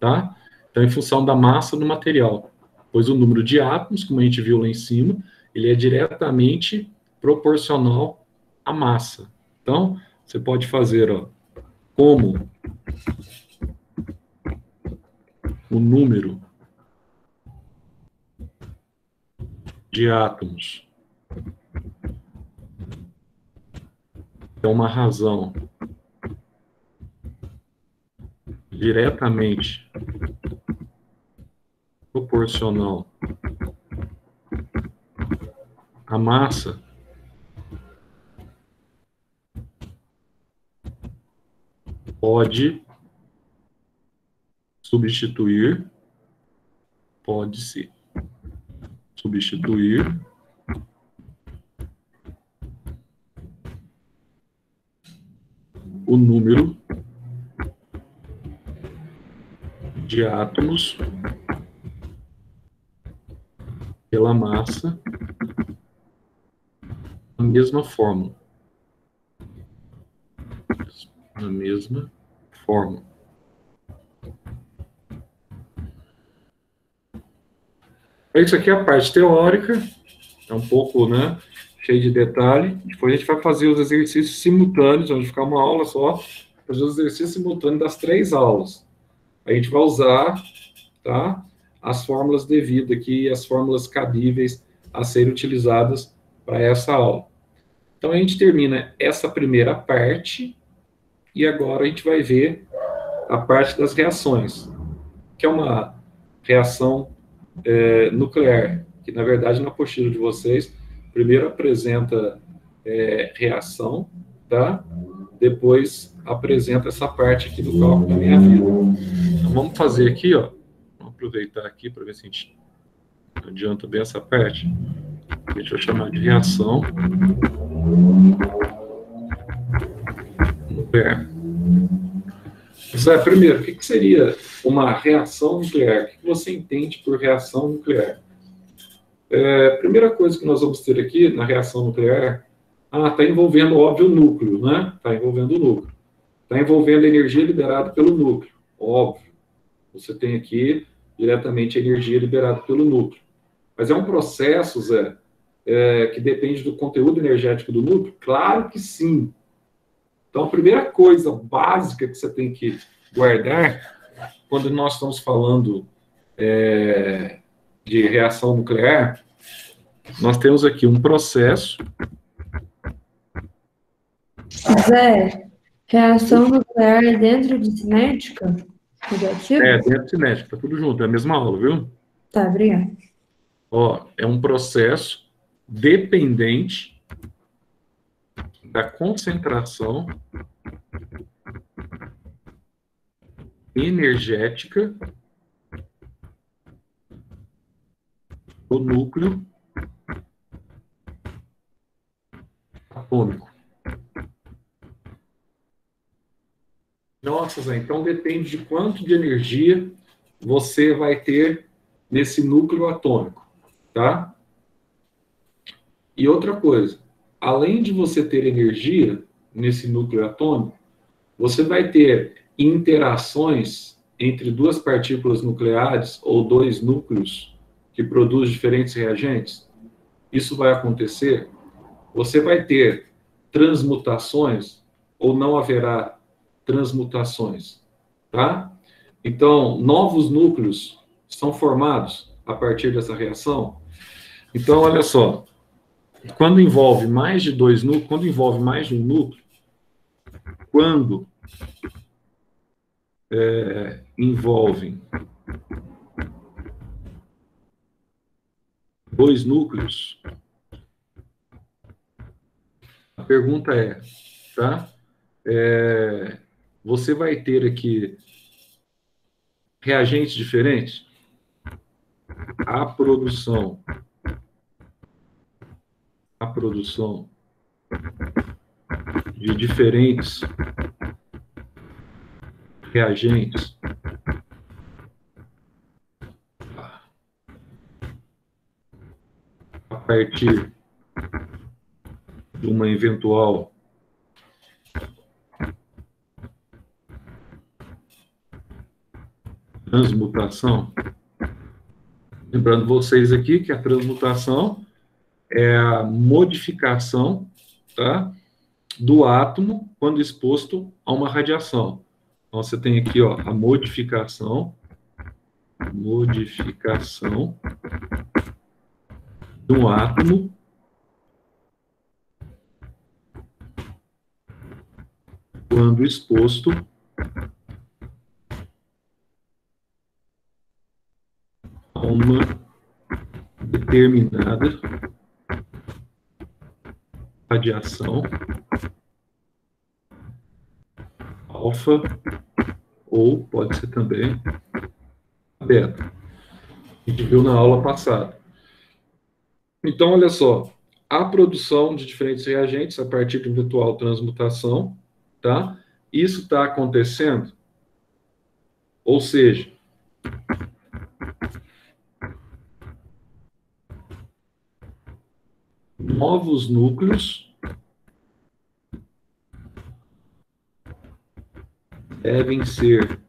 tá? Então, em função da massa do material. Pois o número de átomos, como a gente viu lá em cima, ele é diretamente proporcional à massa. Então, você pode fazer, ó, como o número de átomos é uma razão diretamente proporcional à massa, pode Substituir. Pode-se substituir o número de átomos pela massa na mesma fórmula. Na mesma forma. Isso aqui é a parte teórica, é um pouco, né, cheio de detalhe. Depois a gente vai fazer os exercícios simultâneos, onde ficar uma aula só, fazer os exercícios simultâneos das 3 aulas. A gente vai usar, tá, as fórmulas devidas aqui, as fórmulas cabíveis a serem utilizadas para essa aula. Então a gente termina essa primeira parte e agora a gente vai ver a parte das reações, que é uma reação nuclear, que na verdade na apostila de vocês, primeiro apresenta reação, tá? Depois apresenta essa parte aqui do cálculo da minha vida. Então vamos fazer aqui, ó, vamos aproveitar aqui para ver se a gente adianta bem essa parte. Deixa eu chamar de reação nuclear. Primeiro, o que seria uma reação nuclear? O que você entende por reação nuclear? Primeira coisa que nós vamos ter aqui na reação nuclear, está envolvendo, óbvio, o núcleo, né? Está envolvendo o núcleo. Está envolvendo a energia liberada pelo núcleo, óbvio. Você tem aqui diretamente a energia liberada pelo núcleo. Mas é um processo, Zé, que depende do conteúdo energético do núcleo? Claro que sim. Então, a primeira coisa básica que você tem que guardar, quando nós estamos falando de reação nuclear, nós temos aqui um processo. Zé, reação nuclear é dentro de cinética? Dentro de cinética, tá tudo junto, é a mesma aula, viu? Tá, obrigada. Ó, é um processo dependente da concentração energética do núcleo atômico. Nossa, Zé, então depende de quanto de energia você vai ter nesse núcleo atômico, tá? E outra coisa, além de você ter energia nesse núcleo atômico, você vai ter interações entre duas partículas nucleares ou dois núcleos que produzem diferentes reagentes. Isso vai acontecer. Você vai ter transmutações ou não haverá transmutações, tá? Então, novos núcleos são formados a partir dessa reação. Então, olha só, quando envolve mais de dois núcleos, quando envolve mais de um núcleo, quando envolvem dois núcleos, a pergunta é, tá? Você vai ter aqui reagentes diferentes? A produção de diferentes reagentes a partir de uma eventual transmutação. Lembrando vocês aqui que a transmutação é a modificação, tá, do átomo quando exposto a uma radiação. Então, você tem aqui, ó, a modificação de um átomo quando exposto a uma determinada radiação alfa ou pode ser também a beta, que a gente viu na aula passada. Então, olha só, a produção de diferentes reagentes a partir de eventual transmutação, tá? Isso está acontecendo, ou seja, novos núcleos devem ser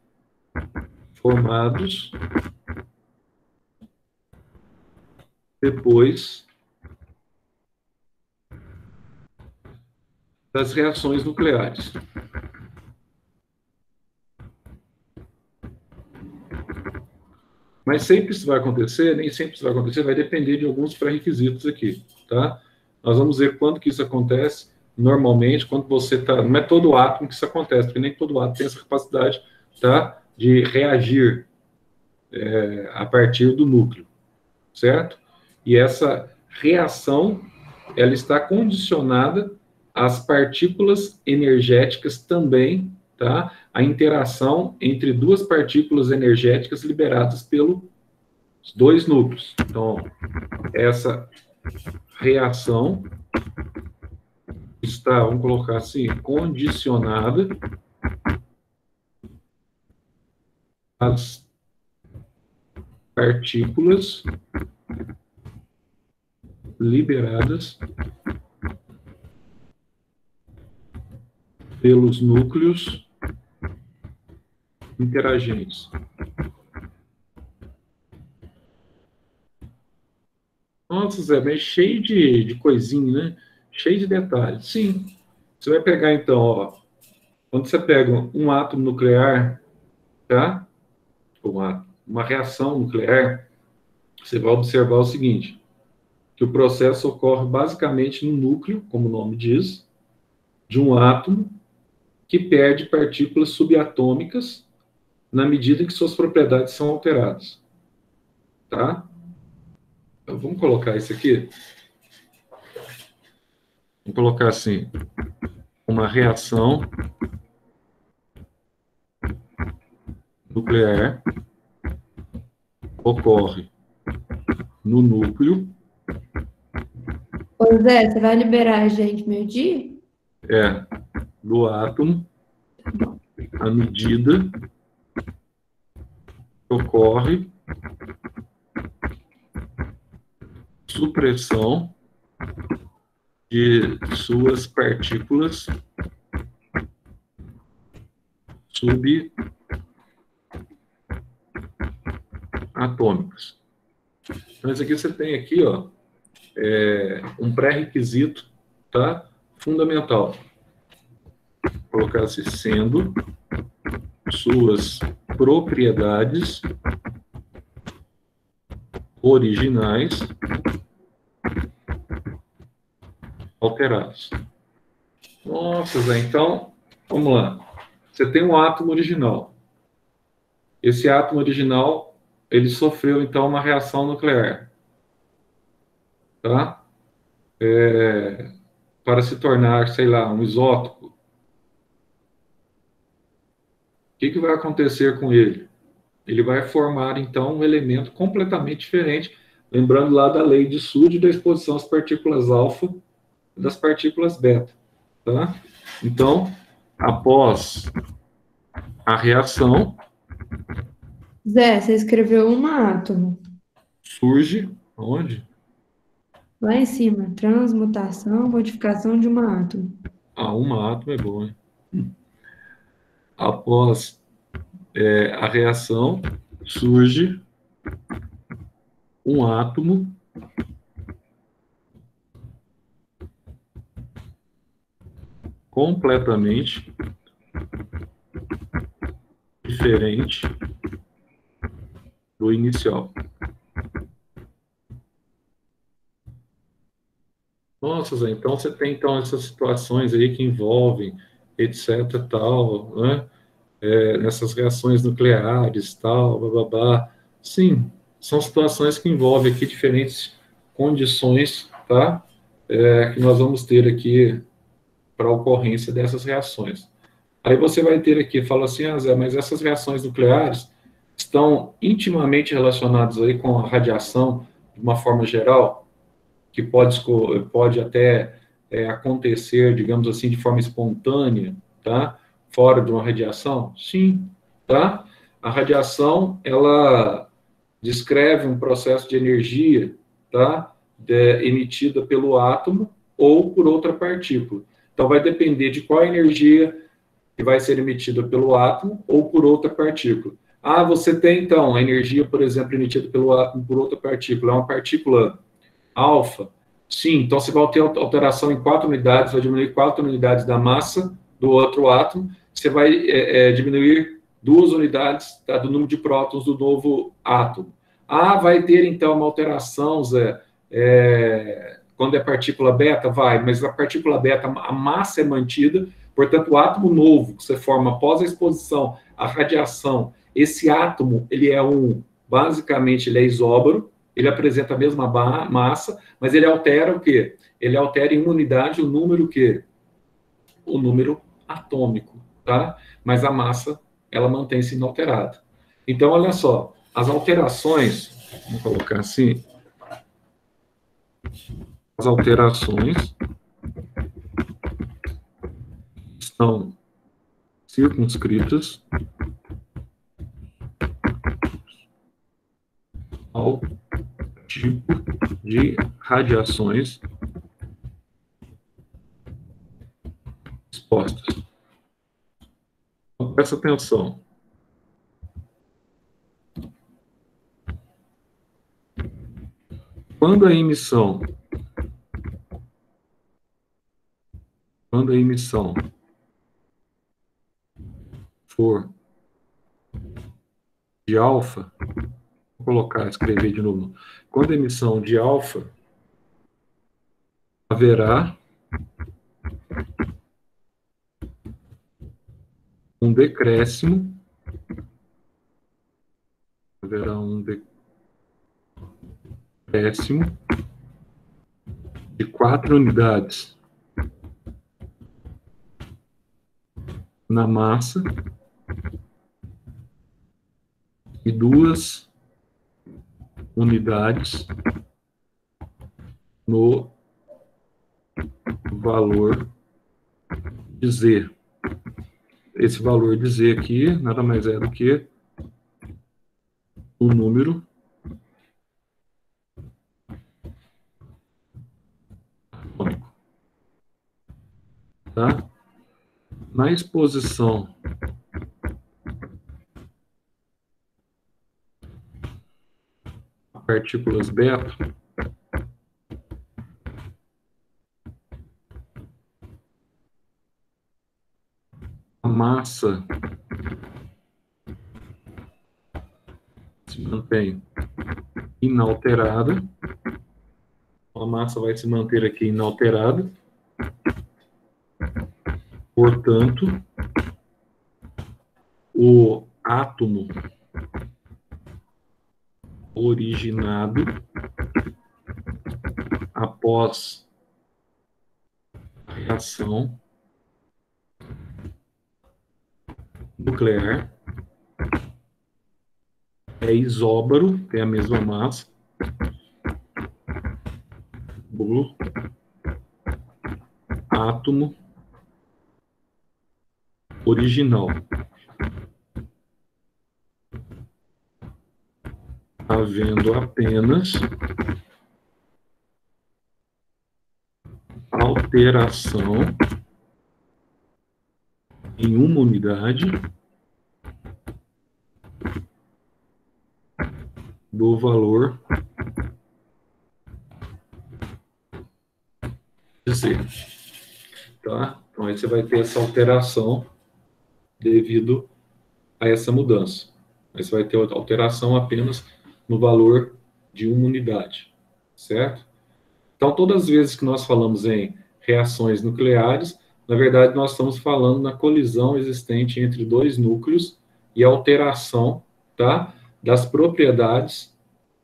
formados depois das reações nucleares. Mas sempre isso vai acontecer, nem sempre isso vai acontecer, vai depender de alguns pré-requisitos aqui, tá? Nós vamos ver quando que isso acontece. Normalmente, quando você está... Não é todo átomo que isso acontece, porque nem todo átomo tem essa capacidade, tá, de reagir a partir do núcleo, certo? E essa reação, ela está condicionada às partículas energéticas também, tá? A interação entre duas partículas energéticas liberadas pelos dois núcleos. Então, essa reação está, vamos colocar assim, condicionada às partículas liberadas pelos núcleos interagentes. Nossa, Zé, mas cheio de coisinha, né? Cheio de detalhes. Sim. Você vai pegar, então, ó, quando você pega um átomo nuclear, tá? Uma reação nuclear, você vai observar o seguinte, que o processo ocorre basicamente no núcleo, como o nome diz, de um átomo que perde partículas subatômicas na medida em que suas propriedades são alteradas. Tá? Então, vamos colocar isso aqui. Vamos colocar assim, uma reação nuclear ocorre no núcleo. Ô Zé, você vai liberar a gente meio-dia? Do átomo à medida que ocorre supressão de suas partículas subatômicas. Então, isso aqui você tem aqui, ó, um pré-requisito, tá? Fundamental. Vou colocar assim, sendo suas propriedades originais alteradas. Nossa, Zé, então, vamos lá. Você tem um átomo original. Esse átomo original, ele sofreu, então, uma reação nuclear. Tá? Para se tornar, sei lá, um isótopo. O que vai acontecer com ele? Ele vai formar, então, um elemento completamente diferente, lembrando lá da lei de Sud da exposição às partículas alfa e das partículas beta. Tá? Então, após a reação... Zé, você escreveu um átomo. Surge, onde? Lá em cima, transmutação, modificação de um átomo. Um átomo é bom, hein? Após a reação, surge um átomo completamente diferente do inicial. Nossa, Zé, então você tem então essas situações aí que envolvem etc, tal, né? Nessas reações nucleares, tal, bababá. Sim, são situações que envolvem aqui diferentes condições, tá? Que nós vamos ter aqui para a ocorrência dessas reações. Aí você vai ter aqui, fala assim, Zé, mas essas reações nucleares estão intimamente relacionadas aí com a radiação, de uma forma geral, que pode até acontecer, digamos assim, de forma espontânea, tá? Fora de uma radiação? Sim, tá? A radiação, ela descreve um processo de energia, tá? Emitida pelo átomo ou por outra partícula. Então, vai depender de qual energia que vai ser emitida pelo átomo ou por outra partícula. Ah, você tem, então, a energia, por exemplo, emitida pelo átomo por outra partícula. É uma partícula alfa? Sim, então você vai ter alteração em 4 unidades, vai diminuir 4 unidades da massa do outro átomo, você vai diminuir 2 unidades do número de prótons do novo átomo. Ah, vai ter, então, uma alteração, Zé, quando é partícula beta? Vai, mas a partícula beta, a massa é mantida, portanto, o átomo novo que você forma após a exposição à radiação, esse átomo, ele é basicamente, ele é isóbaro, ele apresenta a mesma massa, mas ele altera o quê? Ele altera em uma unidade o número o quê? O número atômico, tá? Mas a massa, ela mantém-se inalterada. Então, olha só, as alterações, vamos colocar assim, as alterações estão circunscritas ao tipo de radiações expostas. Então, presta atenção. Quando a emissão for de alfa, vou escrever de novo. Quando a emissão de alfa, haverá um decréscimo, de 4 unidades na massa e 2 unidades no valor de Z. Esse valor de Z aqui nada mais é do que o número atômico. Tá? Na exposição a partículas beta, a massa se mantém inalterada. A massa vai se manter aqui inalterada. Portanto, o átomo originado após a reação nuclear é isóbaro, tem a mesma massa do átomo original, havendo apenas alteração em uma unidade do valor de Z. Tá? Então, aí você vai ter essa alteração devido a essa mudança. Aí você vai ter alteração apenas no valor de uma unidade, certo? Então, todas as vezes que nós falamos em reações nucleares, na verdade, nós estamos falando na colisão existente entre 2 núcleos e a alteração, tá, das propriedades,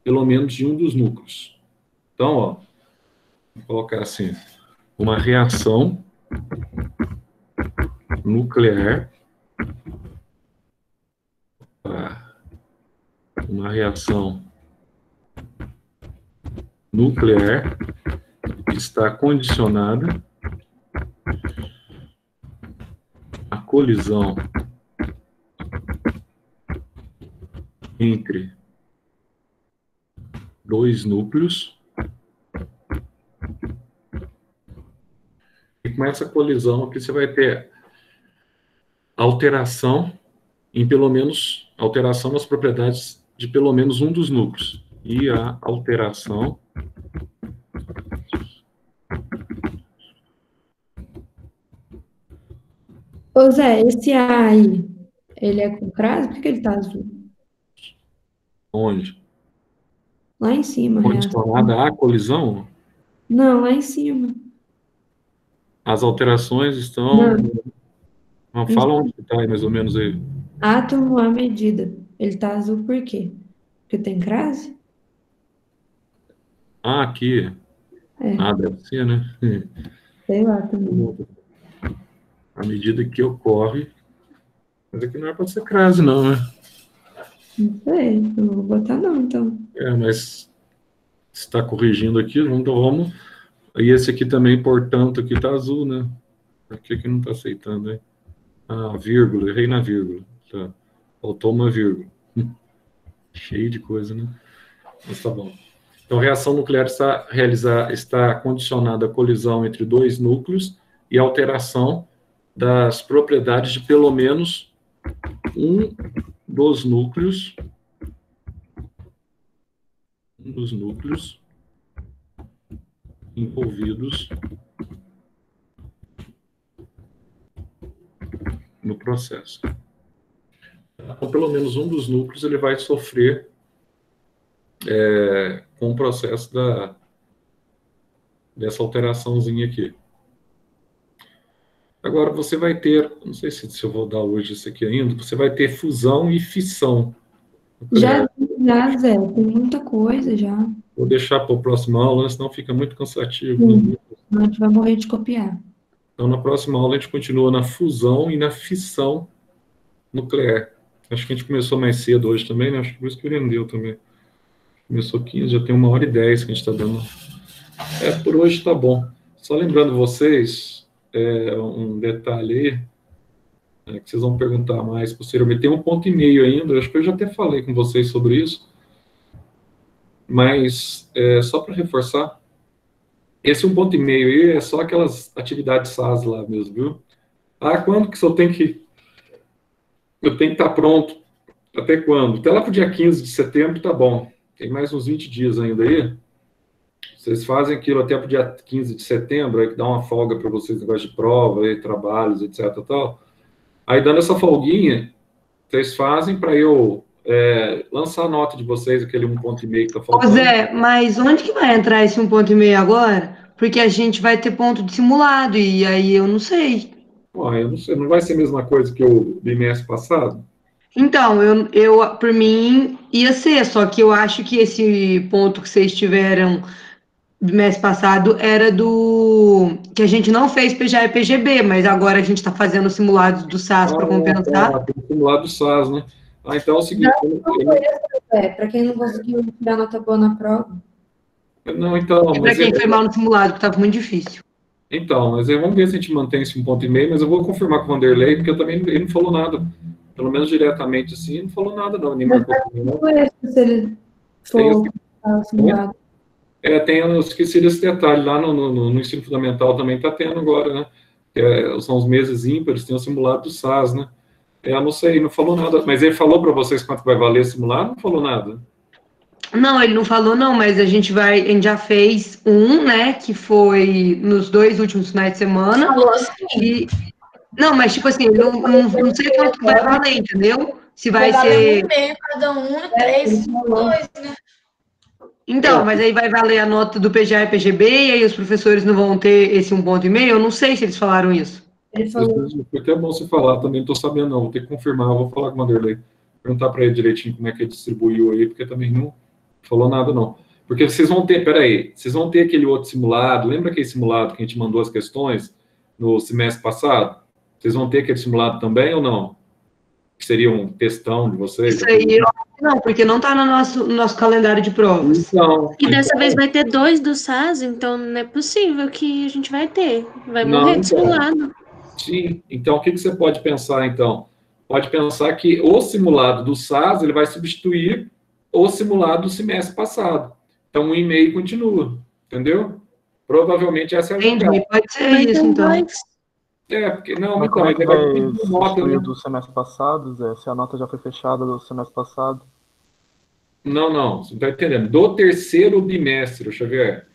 pelo menos de um dos núcleos. Então, ó, vou colocar assim, uma reação nuclear, uma reação nuclear está condicionada à colisão entre dois núcleos, e com essa colisão aqui você vai ter alteração nas propriedades de pelo menos um dos núcleos. E a alteração Ô Zé, esse A aí, ele é com crase? Por que ele tá azul? onde? Lá em cima, a reação. Condicionada à colisão, Não, lá em cima. as alterações estão... Não, Isso. fala onde está aí, mais ou menos aí. Átomo à medida. Ele tá azul por quê? Porque tem crase? Ah, aqui. É. Ah, deve ser, né? Sei lá também. À medida que ocorre... Mas aqui não é para ser crase, não, né? Não sei, não vou botar não, então. Mas está corrigindo aqui, então vamos... E esse aqui também, portanto, aqui está azul, né? Por que não está aceitando, hein? Ah, vírgula, errei na vírgula. Tá. Faltou uma vírgula. Cheio de coisa, né? Mas tá bom. Então, a reação nuclear está condicionada à colisão entre dois núcleos e alteração das propriedades de pelo menos um dos núcleos envolvidos no processo. Então, pelo menos um dos núcleos ele vai sofrer com o processo dessa alteraçãozinha aqui. Agora, você vai ter, não sei se eu vou dar hoje isso aqui ainda, você vai ter fusão e fissão. Já, Zé, tem muita coisa já. Vou deixar para a próxima aula, senão fica muito cansativo. Sim. A gente vai morrer de copiar. Então, na próxima aula, a gente continua na fusão e na fissão nuclear. Acho que a gente começou mais cedo hoje também, né? Acho que por isso que rendeu também. Começou 15, já tem 1h10 que a gente está dando. Por hoje está bom. Só lembrando vocês, um detalhe aí, que vocês vão perguntar mais posteriormente. Tem 1,5 ponto ainda, acho que eu já até falei com vocês sobre isso. Mas, só para reforçar, esse 1,5 ponto aí é só aquelas atividades SAS lá mesmo, viu? Quando que eu tenho que estar pronto? Até quando? Até lá para o dia 15 de setembro, tá bom. Tem mais uns 20 dias ainda aí. Vocês fazem aquilo até para o dia 15 de setembro, aí que dá uma folga para vocês, negócio de prova, aí, trabalhos, etc. Tal. Aí, dando essa folguinha, vocês fazem para eu lançar a nota de vocês, aquele 1,5 ponto que está faltando. Ô Zé, mas onde que vai entrar esse 1,5 ponto agora? Porque a gente vai ter ponto de simulado, e aí eu não sei. Eu não sei, não vai ser a mesma coisa que o bimestre passado? Então, eu por mim, ia ser, só que eu acho que esse ponto que vocês tiveram mês passado era do... que a gente não fez PGA e PGB, mas agora a gente está fazendo simulados do SAS para compensar. Tem simulado do SAS, né? Então é o seguinte... Para quem não conseguiu tirar nota boa na prova. Não, então... Para quem foi mal no simulado, que estava muito difícil. Então, mas aí vamos ver se a gente mantém esse 1,5 ponto, mas eu vou confirmar com o Vanderlei, porque ele não falou nada. Pelo menos diretamente assim, não falou nada, não. Nem marcou comigo, não. Se ele for simulado. Eu esqueci desse detalhe. Lá no ensino fundamental também está tendo agora, né? São os meses ímpares, tem o simulado do SAS, né? Eu não sei, não falou nada. Mas ele falou para vocês quanto vai valer simulado? Não falou nada. Não, ele não falou não, mas a gente já fez um, né, que foi nos 2 últimos finais de semana. Falou assim. Não, mas tipo assim, não sei quanto vai valer, entendeu? Se vai ser... 1,5 cada um, 3, 2, né? Então, mas aí vai valer a nota do PGA e PGB, e aí os professores não vão ter esse 1,5 ponto? Eu não sei se eles falaram isso. Ele falou. Porque é bom você falar, também não estou sabendo não, vou ter que confirmar, vou falar com o Vanderlei, perguntar para ele direitinho como é que ele distribuiu aí, porque também não falou nada não. Porque vocês vão ter, vocês vão ter aquele outro simulado, lembra aquele simulado que a gente mandou as questões no semestre passado? Vocês vão ter aquele simulado também ou não? Que seria um textão de vocês? Isso aí, não, porque não está no nosso calendário de provas. Então, E dessa vez vai ter 2 do SAS, então não é possível que a gente vai ter. Vai Não, morrer de então. simulado. Sim, então o que você pode pensar, então? Pode pensar que o simulado do SAS ele vai substituir o simulado do semestre passado. Então, o e-mail continua, entendeu? Provavelmente essa é a jogada. Entendi, pode ser Vai ter isso, então. 2. Porque não, Mas então, como é que ele vai vai pedir nota, substituir né? do semestre passado, Zé? Se a nota já foi fechada do semestre passado? Não, você não está entendendo. Do terceiro bimestre, Xavier.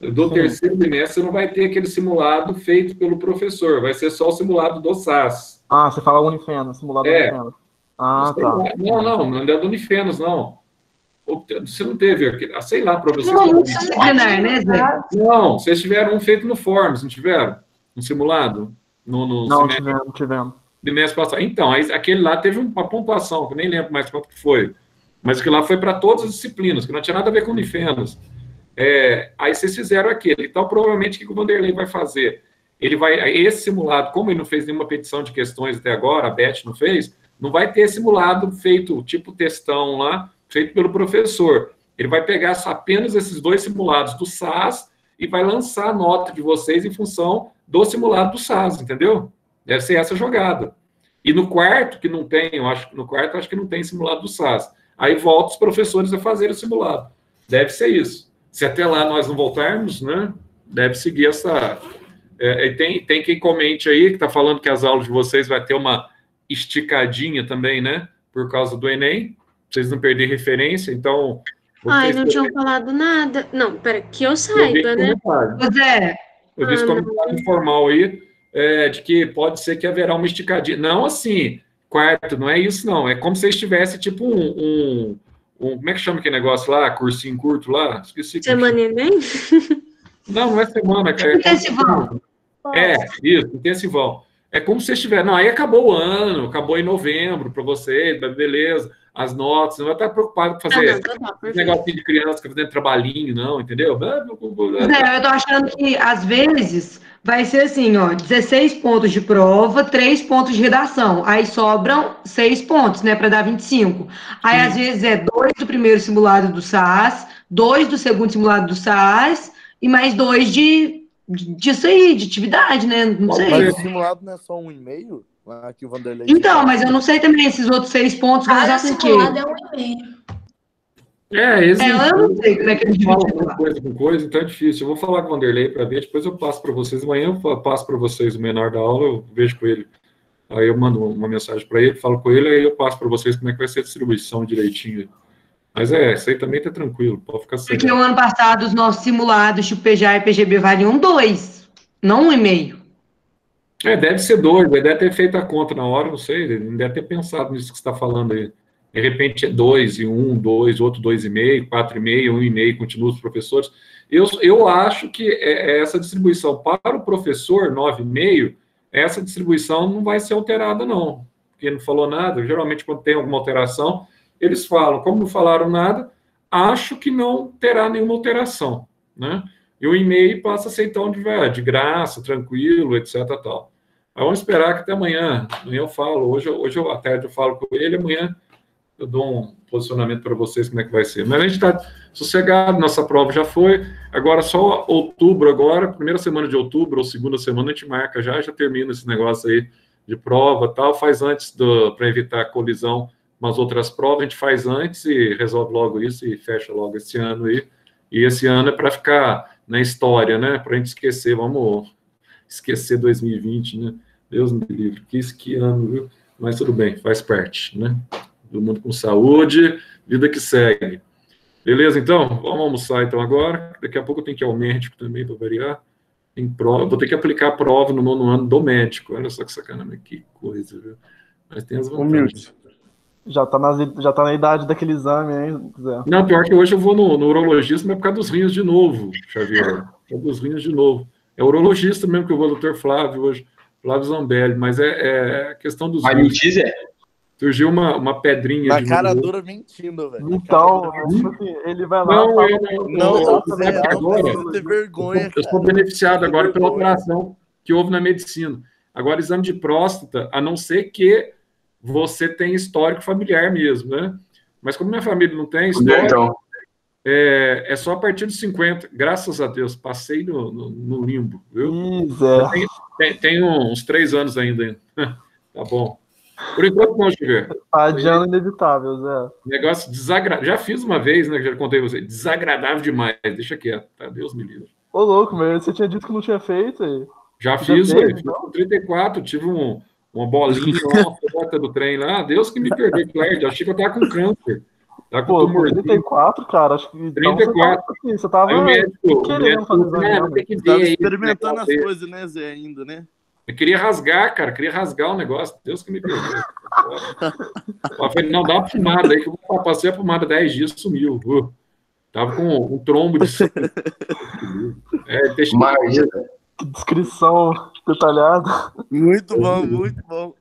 Do Sim. terceiro bimestre, você não vai ter aquele simulado feito pelo professor, vai ser só o simulado do SAS. Ah, você fala Unifenas, simulado Unifenas. Ah, tá. Não é do Unifenos, não. Você não teve aquele, sei lá, para vocês. Não, multidisciplinar, né, Zé? Não, vocês tiveram um feito no Forms, não tiveram? Um simulado? No Não, semestre, tivemos. bimestre passado. Então, aquele lá teve uma pontuação, que eu nem lembro mais quanto que foi. Mas que lá foi para todas as disciplinas, que não tinha nada a ver com Unifenos. Aí vocês fizeram aquele. Então, provavelmente, o que o Vanderlei vai fazer? Ele vai, esse simulado, como ele não fez nenhuma petição de questões até agora, a Beth não fez, não vai ter simulado feito, tipo textão lá, feito pelo professor. Ele vai pegar apenas esses 2 simulados do SAS e vai lançar a nota de vocês em função do simulado do SAS, entendeu? Deve ser essa jogada. E no quarto, que não tem, acho que não tem simulado do SAS. Aí volta os professores a fazer o simulado. Deve ser isso. Se até lá nós não voltarmos, né? Deve seguir essa... tem quem comente aí, que está falando que as aulas de vocês vai ter uma esticadinha também, né? Por causa do Enem. Pra vocês não perderem referência, então... Ai, não tinham falado nada. Não, pera, que eu saiba, né? Zé, Eu vi esse comentário informal aí, de que pode ser que haverá uma esticadinha. Não assim, quarto, não é isso, não. É como se estivesse tipo como é que chama aquele negócio lá? Cursinho curto lá? Esqueci. Semana Enem? Não é semana, cara. Intensivão. Isso, intensivão. É como se estiver. Não, aí acabou o ano, acabou em novembro para vocês, beleza. As notas, não vai estar preocupado com fazer negocinho de criança, fazendo trabalhinho, não, entendeu? Zé, eu tô achando que, às vezes, vai ser assim, ó, 16 pontos de prova, 3 pontos de redação. Aí sobram 6 pontos, né, para dar 25. Aí, às vezes, 2 do primeiro simulado do SAS, 2 do segundo simulado do SAS e mais 2 disso aí, de atividade, né? Não sei. Mas o simulado não é só 1,5? Lá que o Vanderlei... Então, mas eu não sei também esses outros 6 pontos vão usar por quê. Simulado é 1,5. Eu não sei como é que a gente fala coisa com coisa, então é difícil. Eu vou falar com o Vanderlei para ver, depois eu passo para vocês. Amanhã eu passo para vocês o menor da aula, eu vejo com ele. Aí eu mando uma mensagem para ele, falo com ele, aí eu passo para vocês como é que vai ser a distribuição direitinho. Mas isso aí também tá tranquilo, pode ficar sem. Porque o ano passado os nossos simulados, tipo PGA e PGB, valiam 2, não 1,5. Deve ser 2, ele deve ter feito a conta na hora, não sei, ele deve ter pensado nisso que você está falando aí. De repente é 2 e 1, 2, outro 2,5, 4,5, 1,5, continua os professores. Eu acho que essa distribuição para o professor, 9,5, essa distribuição não vai ser alterada, não. Porque não falou nada, geralmente quando tem alguma alteração, eles falam, como não falaram nada, acho que não terá nenhuma alteração, né? E o e-mail passa a ser, então, de graça, tranquilo, etc. Tal. Mas vamos esperar que até amanhã. Amanhã eu falo, hoje à tarde eu falo com ele, amanhã eu dou um posicionamento para vocês como é que vai ser. Mas a gente está sossegado, nossa prova já foi. Agora, só outubro agora, primeira semana de outubro ou segunda semana, a gente marca já termina esse negócio aí de prova tal, faz antes para evitar colisão com as outras provas, a gente faz antes e resolve logo isso e fecha logo esse ano aí. E esse ano é para ficar na história, né? Para a gente esquecer, vamos esquecer 2020, né? Deus me livre, que ano, viu? Mas tudo bem, faz parte, né? Todo mundo com saúde, vida que segue. Beleza, então? Vamos almoçar então agora. Daqui a pouco eu tenho que ir ao médico também, para variar. Tem prova, vou ter que aplicar a prova no nono ano do médico. Olha só que sacanagem, que coisa, viu? Mas tem as vantagens. Já tá na idade daquele exame, hein, Zé? Não, pior que hoje eu vou no urologista, mas é por causa dos rins de novo, Xavier. É por causa dos rins de novo. É o urologista mesmo que eu vou, doutor Flávio, hoje, Flávio Zambelli, mas é questão dos rins. Surgiu uma pedrinha. Na cara dura mentindo, velho. Então, ele vai lá... Não precisa ter vergonha. Eu sou beneficiado agora pela operação que houve na medicina. Agora, exame de próstata, a não ser que você tenha histórico familiar mesmo, né? Mas como minha família não tem histórico, Então, é só a partir dos 50. Graças a Deus, passei no limbo, viu? Zé. Tem uns 3 anos ainda. Tá bom. Por enquanto, não, Chiver. Adiando inevitável, Zé. Negócio desagradável. Já fiz uma vez, né? Que já contei pra você. Desagradável demais. Deixa quieto, tá? Deus me livre. Ô, louco, mas você tinha dito que não tinha feito aí. Já Já fiz, fez, velho. Fiz então? com 34, tive uma bolinha lá na porta do trem lá. Deus que me perdoe, Clédio. Achei que eu tava com câncer. Tava com Pô, com tumorzinho. 34, cara, acho que... 34. Então você tava Aí o médico querendo fazer exame, falou, né? tem que ver Tava aí. experimentando as coisas, né, Zé, ainda, né? Eu queria rasgar, cara. Queria rasgar o negócio. Deus que me perdoe. Eu falei, não, dá uma pomada aí, que eu passei a pomada 10 dias, sumiu. Tava com um trombo de sangue. Maria. Que descrição detalhada. Muito bom, muito bom.